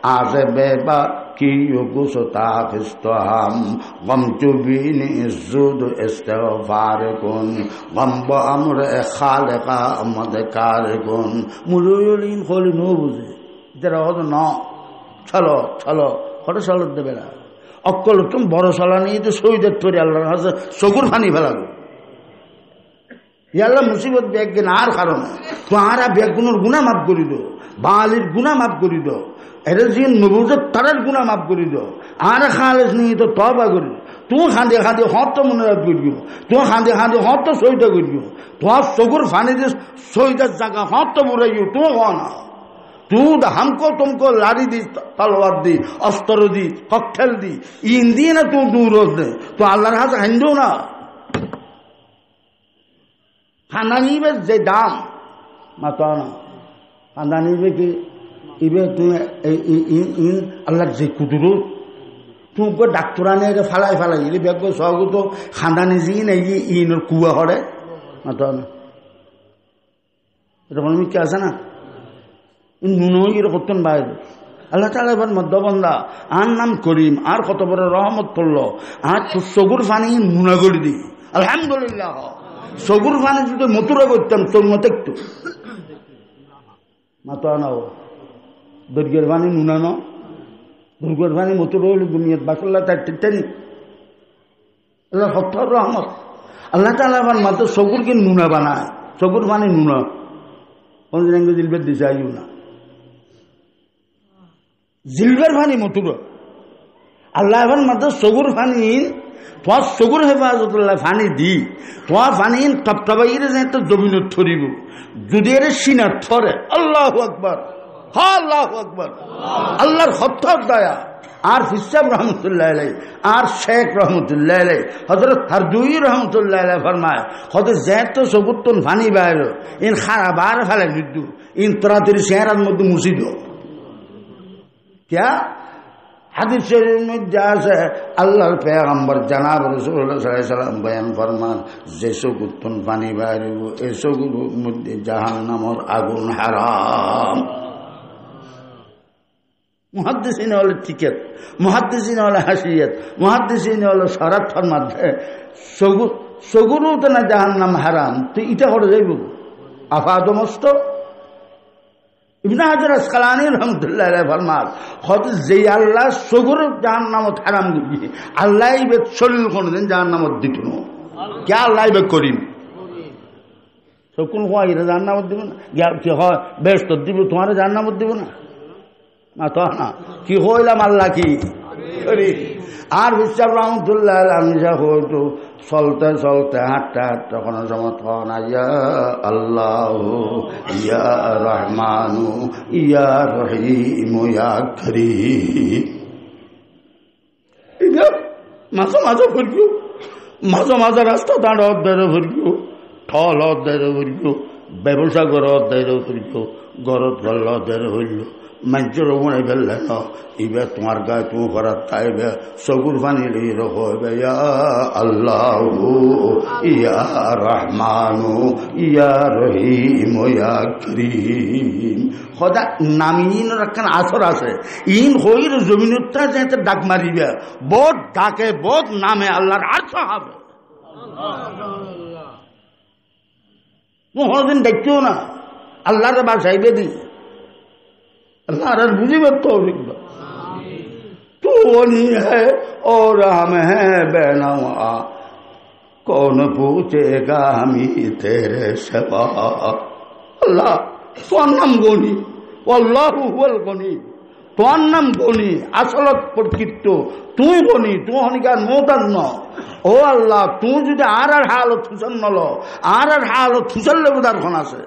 [SPEAKER 1] आज बेबा की गुसता फिस्तो हम गम चुबीनी जुद इस्तेगफार कुन गम बअमर खालिका मद कार कुन मुरुलिन खोली नो बुझे जरा हो तो ना चलो चलो कत चलो देबे ना अक्कल तुम बड़ चला नहीं तो शहीद तोरी आल्लाहर काছে চকুর পানি ফেলাবো ইয়াল্লা মুসিবত ব্যাগেন আর কারণে তোহারা ব্যাগুনের গুণা মাফ করি দো বালির গুণা মাফ করি দো এরা যে নবুজত তারার গুণা মাফ করি দো আর খালেস নিয়ে তো তবা করি তুই খাঁদে খাঁদে হত মনে রাখ করিও তুই খাঁদে খাঁদে হত সইটা করিও তোমার চকুর ফানি দিয়ে সইটার জায়গা হত বুড়াইও তুই না তুই हमको तुमको लारी दी तलवार दी अस्त्र दी ककटेल दी इन দিয়ে না তুই দূর দে তো আল্লাহর কাছে হাইন্দো না খানা নিবে যে দাম মাতো না খানা নিবে কি ইবে তুমি আল্লাহর যে কুদরত তুমি ডাক্তারানে ফালাই ফালাই এলে ব্যাগ সহ তো খানা নিজেই নেই ইনের কুয়া হরে মাতো না এটা কোনো কি আছে না নুনগির করতেন বাইরে আল্লাহ তাআলা এবার মধ্যবন্ধা আর নাম করিম আর কত বড় রহমত পড়লো আর চগুর পানি নুনা করে দিই আলহামদুলিল্লাহ চগুর পানি যদি মতুরা করতাম তোর মতো একটু মাতো নাও দর্গের পানি নুনানো দুর্গের পানি মতুর হইল দুনিয়ার বাসল্লা তার টিটানি আল্লাহ সত্তর রহমত আল্লাহ তাআলা এবার মাত্র চগুরকে নুনা বানায় চগুর পানি নুনা কোনদিন জিলবের দিছে আইও না জিলবের পানি মতুর আল্লাহ এখন মাত্র চগুর পানি তোমার চগুর হেফাজতুল্লাহ পানি দি তোমার পানি টপটপাইরে যে তো জমিনত থরিব যদি এর সিনার থরে আল্লাহু আকবার হ্যাঁ আল্লাহু আকবার আল্লাহর সত্তর দয়া আর ফিসাব রহমতুল্লাহ আলাইহি আর শেখ রহমতুল্লাহ আলাইহি হযরত হারদুই রহমতুল্লাহ আলাইহি ফরমায় কত যেত চগুরতন পানি বাইরে ইন খারাবার ফেলে বিদ্যু ইন তরাতির চেহারার মধ্যে মুছিদ क्या হাদিস শরীফের মধ্যে আছে আল্লাহর পয়গম্বর জনাব রাসূলুল্লাহ সাল্লাল্লাহু আলাইহি ওয়াসাল্লাম বয়ান ফরমান যে চগুরতন পানি বাইরে এই চগুর মধ্যে জাহান্নামের আগুন হারাম মুহাদ্দিসিন হলো টিকেট মুহাদ্দিসিন হলো হাসিয়ত মুহাদ্দিসিন হলো শরাফের মধ্যে চগুরও তো না জাহান্নাম হারাম তো এটা করে যাইব আফাদমস্ত ইবনে হাজার আসকালানী রহমতুল্লাহ আলাইহি ফরমান হযরত যে আল্লাহ চগুর জাহান্নামত হারাম দিবি আল্লাহ ইবে শরীর কোনদিন জাহান্নামত দিত না কে আল্লাহ ইবে করিম সকল হয় এটা জাহান্নামত দিব না কি হয় বেশ তো দিব তোমার জাহান্নামত দিব না মাতো না কি হইলাম আল্লাহ কি আর ফিসাব রহমতুল্লাহ আমি যা হইতো চলতে চলতে হাঁটতে হাঁটতে কোনো সময় তখন ইয়া আল্লাহ ইয়া রহমানু ইয়া রহিম ইয়া করিম মাঝে মাঝে ফুরকিও মাঝে মাঝে রাস্তা দাঁড় অধ্যায় ফুরকিও ঠল অধ্যায় ফুরকিও ব্যবসা করে অধ্যায় ফুরকিও গরত গল্ল অধ্যায় হইল মানুষের মনে ফেললে না এবার তোমার গায়ে তুমি করার তাইবে চকুর পানি লিয়ে রকো ইয়া আল্লাহ ইয়া রহমানু ইয়া রহিম ইয়া করিম সদা নামিন একখান আসর আছে ইন হইর জমিনটা যেতে ডাক মারিবে বোধ ডাকে বোধ নামে আল্লাহর আর্থ হবে কোনদিন দেখতেও না আল্লাহরে বাসাইবে দি अल्लाह मुझे तौफीक दो तू वही है और हम हैं बेनवा कौन पूछेगा हमी तेरे सिवा अल्लाह তোর নাম গনি আল্লাহু হুয়াল গনি তোর নাম গনি আসলত প্রকৃত তুই গনি তুই হনিকার মোতার ন ও আল্লাহ তুই যদি আর হালত থুসন নল আর হালত থুসল্লে উদারখন আছে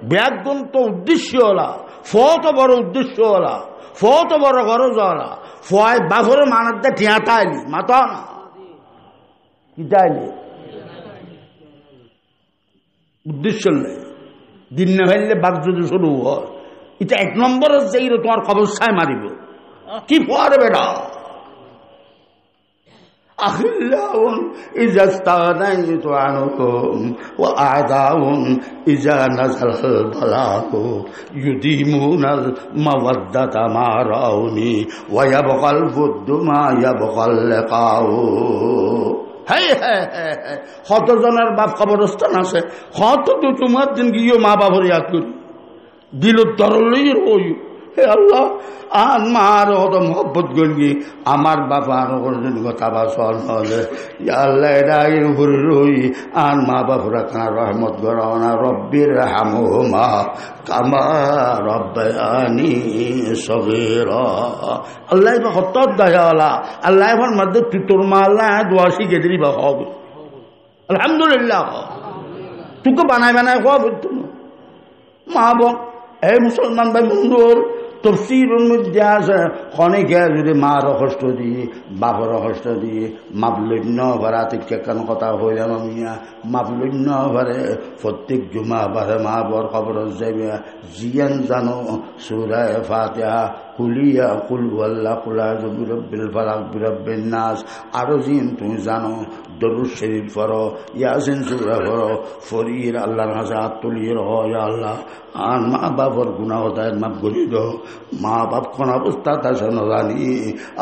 [SPEAKER 1] ব্যাগন তো উদ্দেশ্য হলা ফত বড় উদ্দেশ্য হলা ফত বড় গরজ হলা ফয় বাঘরে মানবটা টিয়াতাইলি মাতা না কি তাইলি উদ্দেশ্য নেই দিন না ফেললে বাঘ যদি শুরু হয় এটা এক নম্বর যেই তোমার খবরসায় মারিব কি পর বেটা أخلاء إذا استغنيت عنكم وأعداء إذا نزل البلاء يديمون المودة ما رأوني ويبقى الود ما يبقى اللقاء কতজনের বাপ কবরস্থান আছে কত তো তোমার দিন গিয়ে মা বাবার ইয়াদ করি দিল তরলই রই হে আল্লাহ আর মার হত মহব্বত করি আমার বাবা আরো কোনদিন কথা বাসল হলে আল্লাহ এরাই ঘুরে রই আর মা বাপুরা কানা রহমত গড়াও না রব্বির হামুমা কামা রব্বায়ানি সগীরা আল্লাহ হত দয়াওয়ালা আল্লাহ এবার মধ্যে তোর মা আল্লাহ দোয়া শিখে দিলি বা হবে আলহামদুলিল্লাহ তোকে বানায় বানায় হওয়া বলতো মা বোন এই মুসলমান ভাই বন্ধুর তফসিরের মধ্যে আছে অনেকে যদি মার কষ্ট দিয়ে বাপর কষ্ট দিয়ে মাপলন্য ভাড়াতে কেন কথা হইলাম মিয়া মাপলন্য ভারে প্রত্যেক জুমা বারে মা বর খবর যাবে জিয়ান জানো সূরা ফাতিহা কুলিয়া কুল আল্লাহ কুলা বিরব্বিল ফালাক বিরব্বিন নাস আরো জিন তুমি জানো দরুদ শরীফ পড়ো ইয়াসিন সূরা পড়ো ফরির আল্লাহর কাছে হাত তুলিয়ে রহ ইয়া আল্লাহ আর মা বাপর গুনাহ দায়ের মাফ করে দাও মা বাপ কোন অবস্থা তা শোনো জানি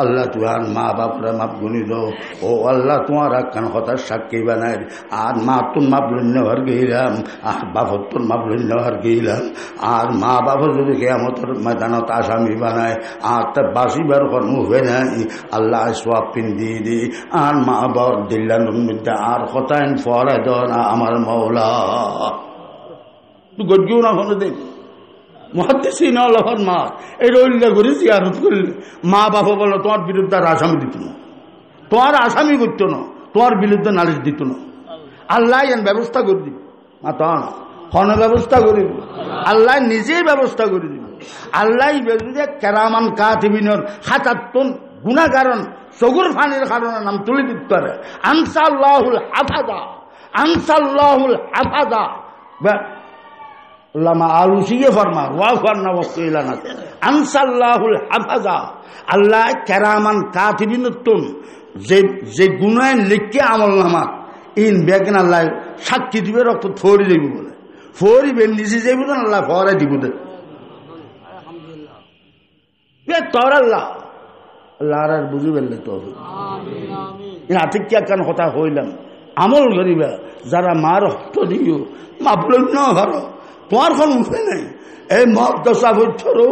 [SPEAKER 1] আল্লাহ তুই আর মা বাপরা মাফ করে দাও ও আল্লাহ তোমার একখান হতার সাক্ষী বানায় আর মা তোর মাপ লন্য হর গেলাম আর বাপর তোর মাপ লন্য হর গেলাম আর মা বাপর যদি কেয়ামতের ময়দানত আসামি বানায় আর তার বাসিবার কর্ম হয়ে নাই আল্লাহ সওয়াব পিন দিয়ে দি আর মা বাবার দিল্লানুর মধ্যে আর কথাইন ফরে দাও না আমার মওলা তুই গজ্ঞও না কোনো দিন মুহাদ্দিসিন আল্লাহর মা এই রইল্লা করে জিয়ারত করলে মা বাবা বলো তোমার বিরুদ্ধে আর আসামি দিত না তোমার আসামি করতো না তোমার বিরুদ্ধে নালিশ দিত না আল্লাহ এন ব্যবস্থা করে দিব মা তা না কোনো ব্যবস্থা করে দিব আল্লাহ নিজেই ব্যবস্থা করে দিব আল্লাহ বিরুদ্ধে কেরামান কাতিবিনের হাতাত্তন গুণাকারণ চগুর ফানির কারণে নাম তুলে দিতে পারে আনসাল্লাহুল হাফাজা আনসাল্লাহুল হাফাজা আলুসিয়ে ফরমা ওয়া ফরনা ওয়াকিলানা আনসাল্লাহুল হাফাজা আল্লাহ কেরামান কাতিবিনতুন যে গুনাহ লিখে আমলনামা ইন বেগন আল্লাহ সাক্ষী দিবে রক্ত ফরি দেব বলে ফরি বে নিজে যাইব না আল্লাহ ফরে দিব দে আলহামদুলিল্লাহ বে তোর আল্লাহ আল্লাহ আর বুঝি বললে তো আমিন আমিন আতিক কি কান কথা হইলাম আমল করিবা যারা মার রক্ত দিও মাপলন না ভালো তোমার কোন উঠে নাই এই মহদশা হইতে পারো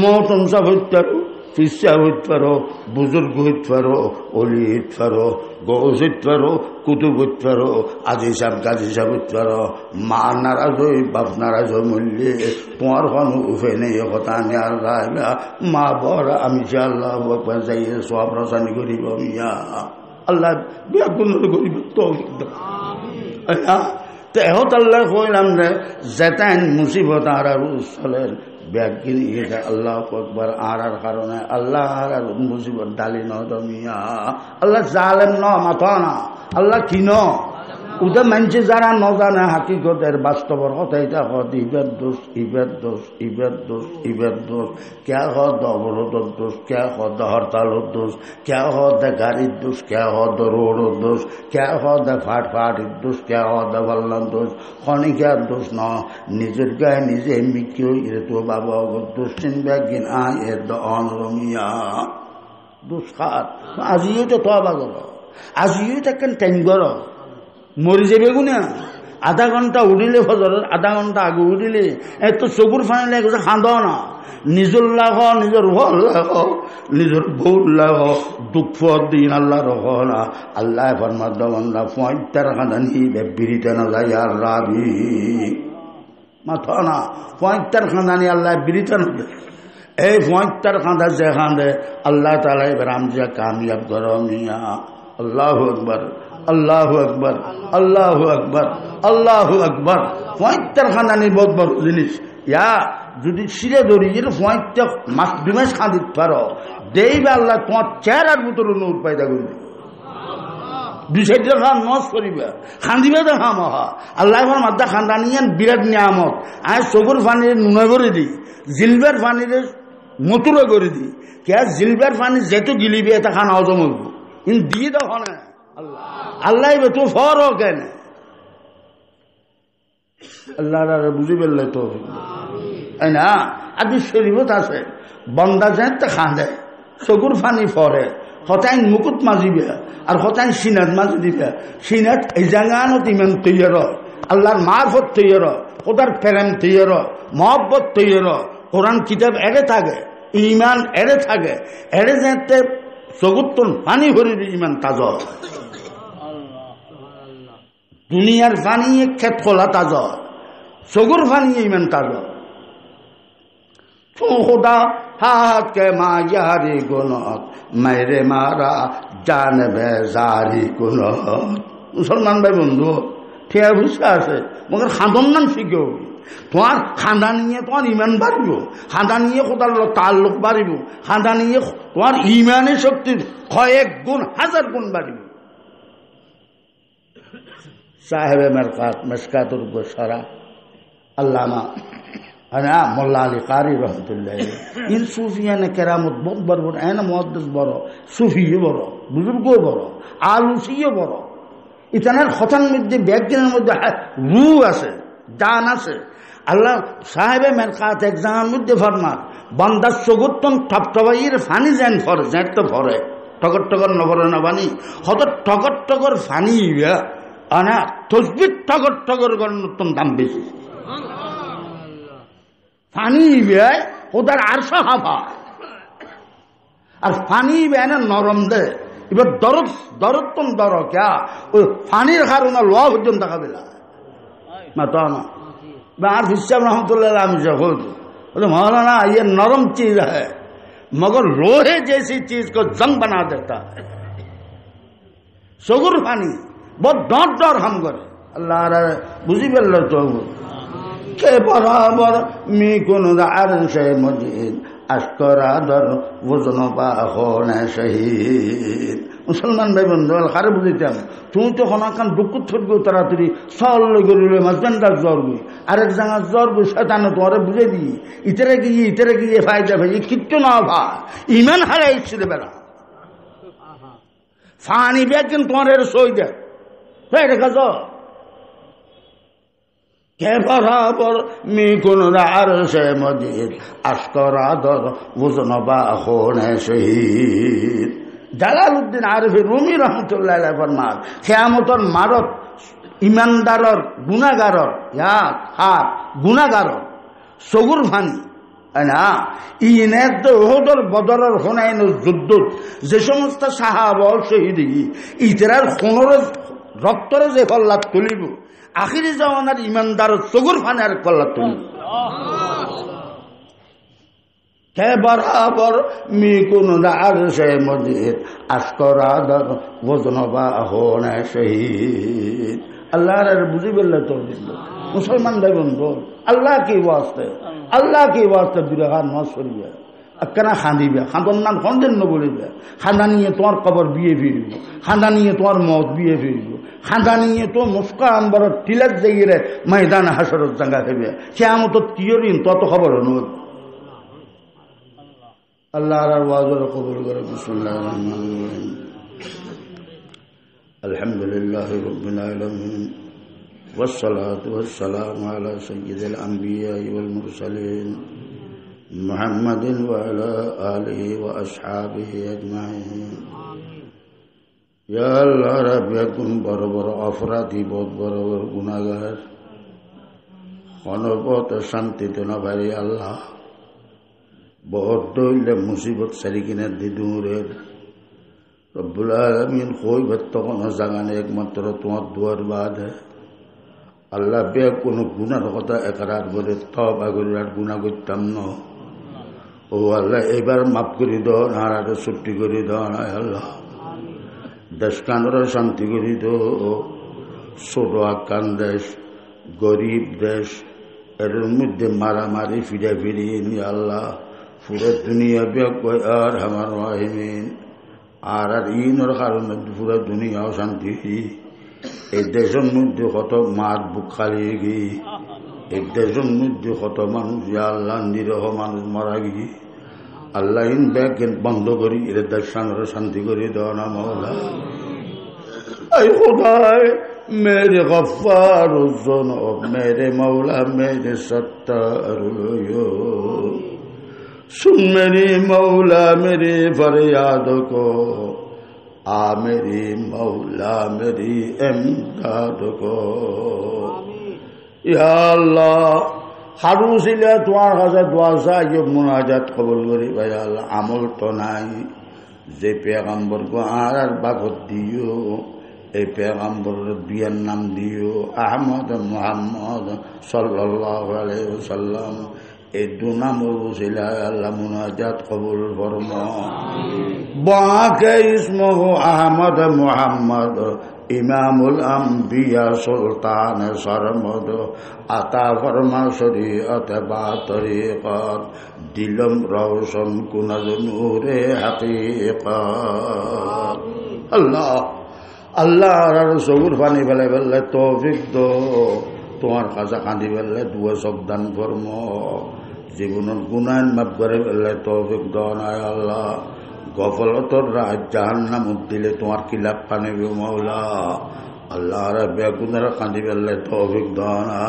[SPEAKER 1] মহতনসা হইতে পারো ফিসা হইতে পারো বুজুর্গ হইতে পারো অলি হইতে পারো গৌস হইতে পারো কুতুব হইতে পারো আজি সাহেব গাজী সাহেব হইতে পারো মা নারাজ হই বাপ নারাজ হই মূল্যে তোমার কোন উঠে নেই কথা নেওয়ার গাইবা মা বড় আমি যে আল্লাহ যাইয়ে সব রসানি করিব মিয়া আল্লাহ বেগুন করিব তো এহত আল্লাহ কইলাম রে যেতেন মুসিবত আর চলেন ব্যাগিন এটা আল্লাহ একবার আর কারণে আল্লাহ আর মুসিবত ডালি নিয়া আল্লাহ জালেম ন মাথা না আল্লাহ কিন ওদের মানুষে যারা নজানে হাকিকতের বাস্তবর কথা এটা হদ ইবের দোষ ইবের দোষ ইবের দোষ ইবের দোষ কে হদ অবরোধর দোষ কে হদ হরতালের দোষ কে হদ গাড়ির দোষ কে হদ রোডের দোষ কে হদ ফাটির দোষ কে হদ বললাম দোষ খনিকার দোষ ন নিজের গায়ে নিজে মিকিও এর তো বাবা দোষ চিনবে কিন এর অনরমিয়া দোষ খাত আজিও তো তবা করো আজিও তো কেন টাইম করো মরি যাবে গুনা আধা ঘন্টা উঠিলে ফজরের আধা ঘন্টা আগে উঠিলে এত চকুর ফানি লাগে খাঁদ না নিজর লাগ নিজর ঘর লাগ নিজর বউর লাগ দুঃখ দিন আল্লাহ রহ না আল্লাহ ফরমাদ বান্দা পঁয়তার খাঁদানি বিরিতে না যায় আর রাবি মাথা না পঁয়তার খাঁদানি আল্লাহ বিরিতে না এই পঁয়তার খাঁদা যে খাঁদে আল্লাহ তালা এবার আমজা কামিয়াব করো মিয়া আল্লাহু আকবার আল্লাহু আকবার আল্লাহু আকবার আল্লাহু আকবার পঁয়তার খাঁদানি বহুত বড় জিনিস ইয়া যদি শিরে ধরি যে পঁয়তা মাস 2 মাস খাঁদিত পারো দেইবে আল্লাহ তোমার চেহারার ভিতরে নূর পয়দা করবে দুই সাইডে খান নস করিবে খান্দিবে তো খাম আল্লাহ মাদ্দা খান্দানিয়ান বিরাট নিয়ামত আয় চকুর পানির নুনে করে দিই জিলবের পানির মতুরে করে দিই কে জিলবের পানি যেহেতু গিলিবে এটা খান হজম হইব কিন্তু দিয়ে তো খানে আল্লাহ আল্লাহ তো ফর কেন আল্লাহ বুঝি পেলে তো তাই না আদি শরীফত আছে বন্দা যেন তো খাঁদে চকুর পানি ফরে হতাইন মুকুট মাজিবে আর হতাইন সিনাত মাজি দিবে সিনাত এই জায়গানত ইমান তৈয়ার আল্লাহর মারফত তৈয়ার ওটার প্রেম তৈয়ার মহব্বত তৈয়ার কোরআন কিতাব এড়ে থাকে ইমান এড়ে থাকে এড়ে যেতে চকুর পানি ভরিবে ইমান তাজ দুনিয়ার পানি ক্ষেত খোলা তাজ চকুর পানি ইমান তাজ খোদা হাকে মায়ারি গুণত মেরে মারা জানবে জারি গুণত মুসলমান ভাই বন্ধু ঠিক বুঝতে আছে মগর খাঁদন নাম শিখেও তোমার খাঁদা নিয়ে তোমার ইমান বাড়িব খাঁদা নিয়ে খোদার তাল্লুক বাড়িব খাঁদা নিয়ে তোমার ইমানের শক্তির কয়েক গুণ হাজার গুণ বাড়িব সাহেবে মেরকাত মেসকাতুর উপর সারা আল্লামা মোল্লা আলী কারি রহমতুল্লাহ ইন সুফিয়ানে কেরামত বহুত বড় বড় এনে মহাদ্দেশ বড় সুফিও বড় বুজুর্গও বড় আলুসিও বড় ইতানের খতার মধ্যে ব্যাজ্ঞানের মধ্যে রু আছে জান আছে আল্লাহ সাহেবে মেরকাত এক জায়গার মধ্যে ফরমার বান্দার চগুত্তন টপটবাইয়ের ফানি যেন ফরে যেন তো ফরে টগর টগর নভরে না বানি হত টগর টগর ফানি আনা তসবির টগর টগর গণতন দাম বেশি পানি বেয় ওদের আর হাফা আর পানি বেয় না নরম দে এবার দরদ দরদতন দর ক্যা ওই পানির কারণে লোয়া পর্যন্ত দেখাবে না তো না আর হিসাব রহমতুল্লাহ আমি যখন बोले मौलाना ये नरम चीज है मगर लोहे जैसी चीज को जंग बना देता है सगुर पानी बहुत डर डर हम करे अल्लाह बुझी पेल तो के बराबर मी कोन आरशे मजिद আশকরাদর বুঝনবা হনে শহীদ মুসলমান ভাই বন্ধু খারে বুঝিতাম তুমি তো হনাকান দুঃখ ছুটবো তাড়াতাড়ি সল গরিলে মাঝখানটা জ্বর গই আরেক জায়গা জ্বর গই শয়তানে তোমারে বুঝে দিই ইতরে গিয়ে ফায়দা ভাই কিচ্ছু না ভাই ইমান হারাই ছিল বেড়া ফানি বেকিন তোমার সই দে তাই দেখা যাও কে বরাবর মি কোন আরশে মজিদ আশকরাদর বুঝনবা হনে শহীদ জালালউদ্দিন আরিফি রুমি রহমতুল্লাহ আলাইহি ফরমান কিয়ামতের মারত ইমানদারর গুনাহগারর গুনাহগারর সগুর ভানি না ইনের তো ওহদর বদরের হুনাইনের যুদ্ধ যে সমস্ত সাহাবা শহীদ ইতরার খুনের রক্তরে যে কল্লাত তুলিব আখিরি জামানার ইমানদার চগুর ফানে আর কল্লা তুলি কে বরাবর মি কোন আরশে মজিদ আশকরাদর বুঝনবা হনে শহীদ আল্লাহর বুঝি বললে তো মুসলমান ভাই বন্ধু আল্লাহ কি ওয়াস্তে দুরাহার নজ করিবে কেনা খাঁদিবে খাঁদন নাম খন্দেন বলিবে খাঁদা নিয়ে তোমার কবর বিয়ে ফিরব খাঁদা নিয়ে তোমার মত বিয়ে ফিরব খাঁদা নিয়ে তো মুস্কা আম্বর টিলার জায়গায় ময়দান হাসরত জায়গা খাইবে কেমন তো তিয়রিন তত খবর অনুরোধ আল্লাহ ওয়াজর কবুল করে বিসমিল্লাহির রহমানির রহিম আলহামদুলিল্লাহি রাব্বিল আলামিন ওয়াসসালাতু ওয়াসসালামু আলা সাইয়্যিদিল আমবিয়া'i ওয়াল মুরসালিন মুহাম্মাদিন ওয়া আলা আলিহি ওয়া আসহাবিহি আজমাইন ইয়া আল্লাহ রাব্বি কোন বড় বড় অপরাধী বহুত বড় বড় গুনাহগার অনবত শান্তিতে না পারি আল্লাহ বহুত দইলে মুসিবত সারি কিনা দিদুরের রব্বুল আলামিন কই তখন জাগানে একমাত্র তোমার দুয়ার বাদ আল্লাহ বে কোনো গুনার কথা একরার করে তওবা করে আর গুনাহ করতাম না ও আল্লাহ এবার মাফ করে দাও আর আরো ছুটি করে দাও না আল্লাহ দেশ কানের শান্তি করে দাও ছোট আকান দেশ গরিব দেশ এর মধ্যে মারামারি ফিরে ফিরিয়ে নি আল্লাহ পুরো দুনিয়া ব্যাগ আর আমার রাহিমিন আর ইনর কারণে পুরো দুনিয়াও শান্তি এই দেশের মধ্যে কত মাঠ বুক খালিয়ে গি এই দেশের মধ্যে কত মানুষ আল্লাহ নিরহ মানুষ মারা গি আল্লাহ ইন ব্যাগ বন্ধ করি এর দেশানোর শান্তি করে দেওয়া না মৌলা আই খোদায় मेरे गफ्फार ज़ुनूब मेरे मौला मेरे सत्तार सुन मेरी मौला मेरी फरियाद को आ मेरी मौला मेरी इमदाद को या अल्लाह हारू सिले तुम्हार काছে দোয়া চাই মুনাজাত কবুল করি ভাই আল্লাহ আমল তো নাই যে পেগম্বর কো আর বাগত দিও এই পেগম্বরের বিয়ের নাম দিও আহমদ মুহাম্মদ সাল্লাল্লাহু আলাইহি ওয়াসাল্লাম এই দু নামের ওসিলায় আল্লাহ মুনাজাত কবুল ফরমা বাকে ইসমহ আহমদ মুহাম্মদ ইমামুল আম্বিয়া সুলতান সরমদ আতা ফরমা শরীয়ত বা তরিকত দিলম রওশন কুনাজ নূরে হাকিকত আল্লাহ আল্লাহ আর সবুর পানি ফেলে ফেললে তৌফিক দো তোমার কাছে কাঁদি ফেললে দুয়া সবদান কর্ম জীবনের গুনায়ন মাফ করে ফেললে তৌফিক দাও না আল্লাহ গফলতর রাত জাহান্নাম দিলে তোমার কিলাপ পানিবে মৌলা আল্লাহ আর বেগুনের কাঁদি ফেললে তৌফিক দাও না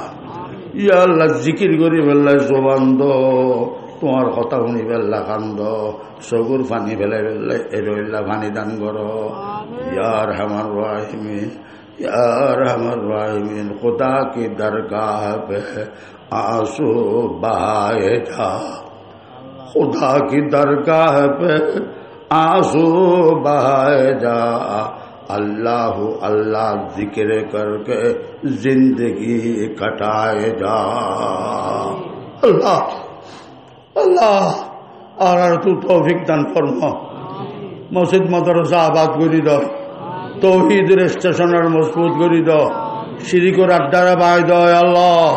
[SPEAKER 1] ইয়া আল্লাহ জিকির করি ফেললে জবান দো তোমার কথা শুনি ফেললা কান্দ চকুর পানি ফেলে ফেললে এরইল্লা পানি দান করো यार हमर राहिमीन यार हमर राहिमीन खुदा की दरगाह पे आंसू बहाए जा खुदा की दरगाह पे आंसू बहाए जा अल्लाह अल्लाह जिक्र करके जिंदगी कटाए जा अल्लाह अल्लाह और तू तौफीक दान फरमा মসজিদ মাদ্রাসা আবাদ করি দাও তৌহিদের স্টেশনের মজবুত করি দাও শিরিকের আড্ডারা বাই দাও আল্লাহ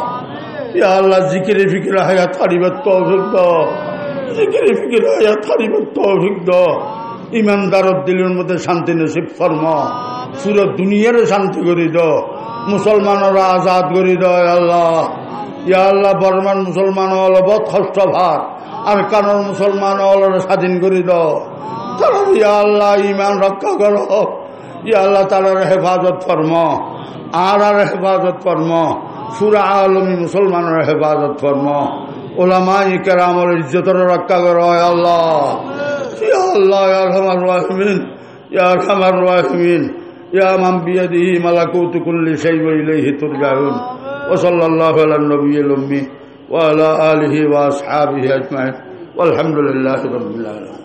[SPEAKER 1] ইয়া আল্লাহ জিকিরে ফিকিরে হায়াত হারিবার তৌফিক দাও জিকিরে ফিকিরে হায়াত হারিবার তৌফিক দাও ইমানদারর দিলের মধ্যে শান্তি নসিব ফরমা পুরো দুনিয়ার শান্তি করে দাও মুসলমানরা আজাদ করে দাও আল্লাহ ইয়া আল্লাহ বর্মান মুসলমান হল বহুত কষ্ট ভার আর কানোর মুসলমান হল স্বাধীন করে দাও ইয়া আল্লাহ ইমান রক্ষা করো ইয়া আল্লাহ তাআলার হেফাজত ফরমা আর হেফাজত ফরমা পুরা আলমী মুসলমানের হেফাজত ফরমা উলামায়ে কেরামের ইজ্জতের রক্ষা করো আল্লাহ ইয়া আল্লাহ ইয়া আরহামার রাহিমিন ইয়া আরহামার রাহিমিন ইয়া মান বিয়াদিহি মালাকুতু কুল্লি শাইইন ওয়া ইলাইহি তুরজাউন ওয়া সাল্লাল্লাহু আলা নবিয়িল উম্মি ওয়া আলা আলিহি ওয়া আসহাবিহি আজমাইন ওয়াল হামদুলিল্লাহি রাব্বিল আলামিন।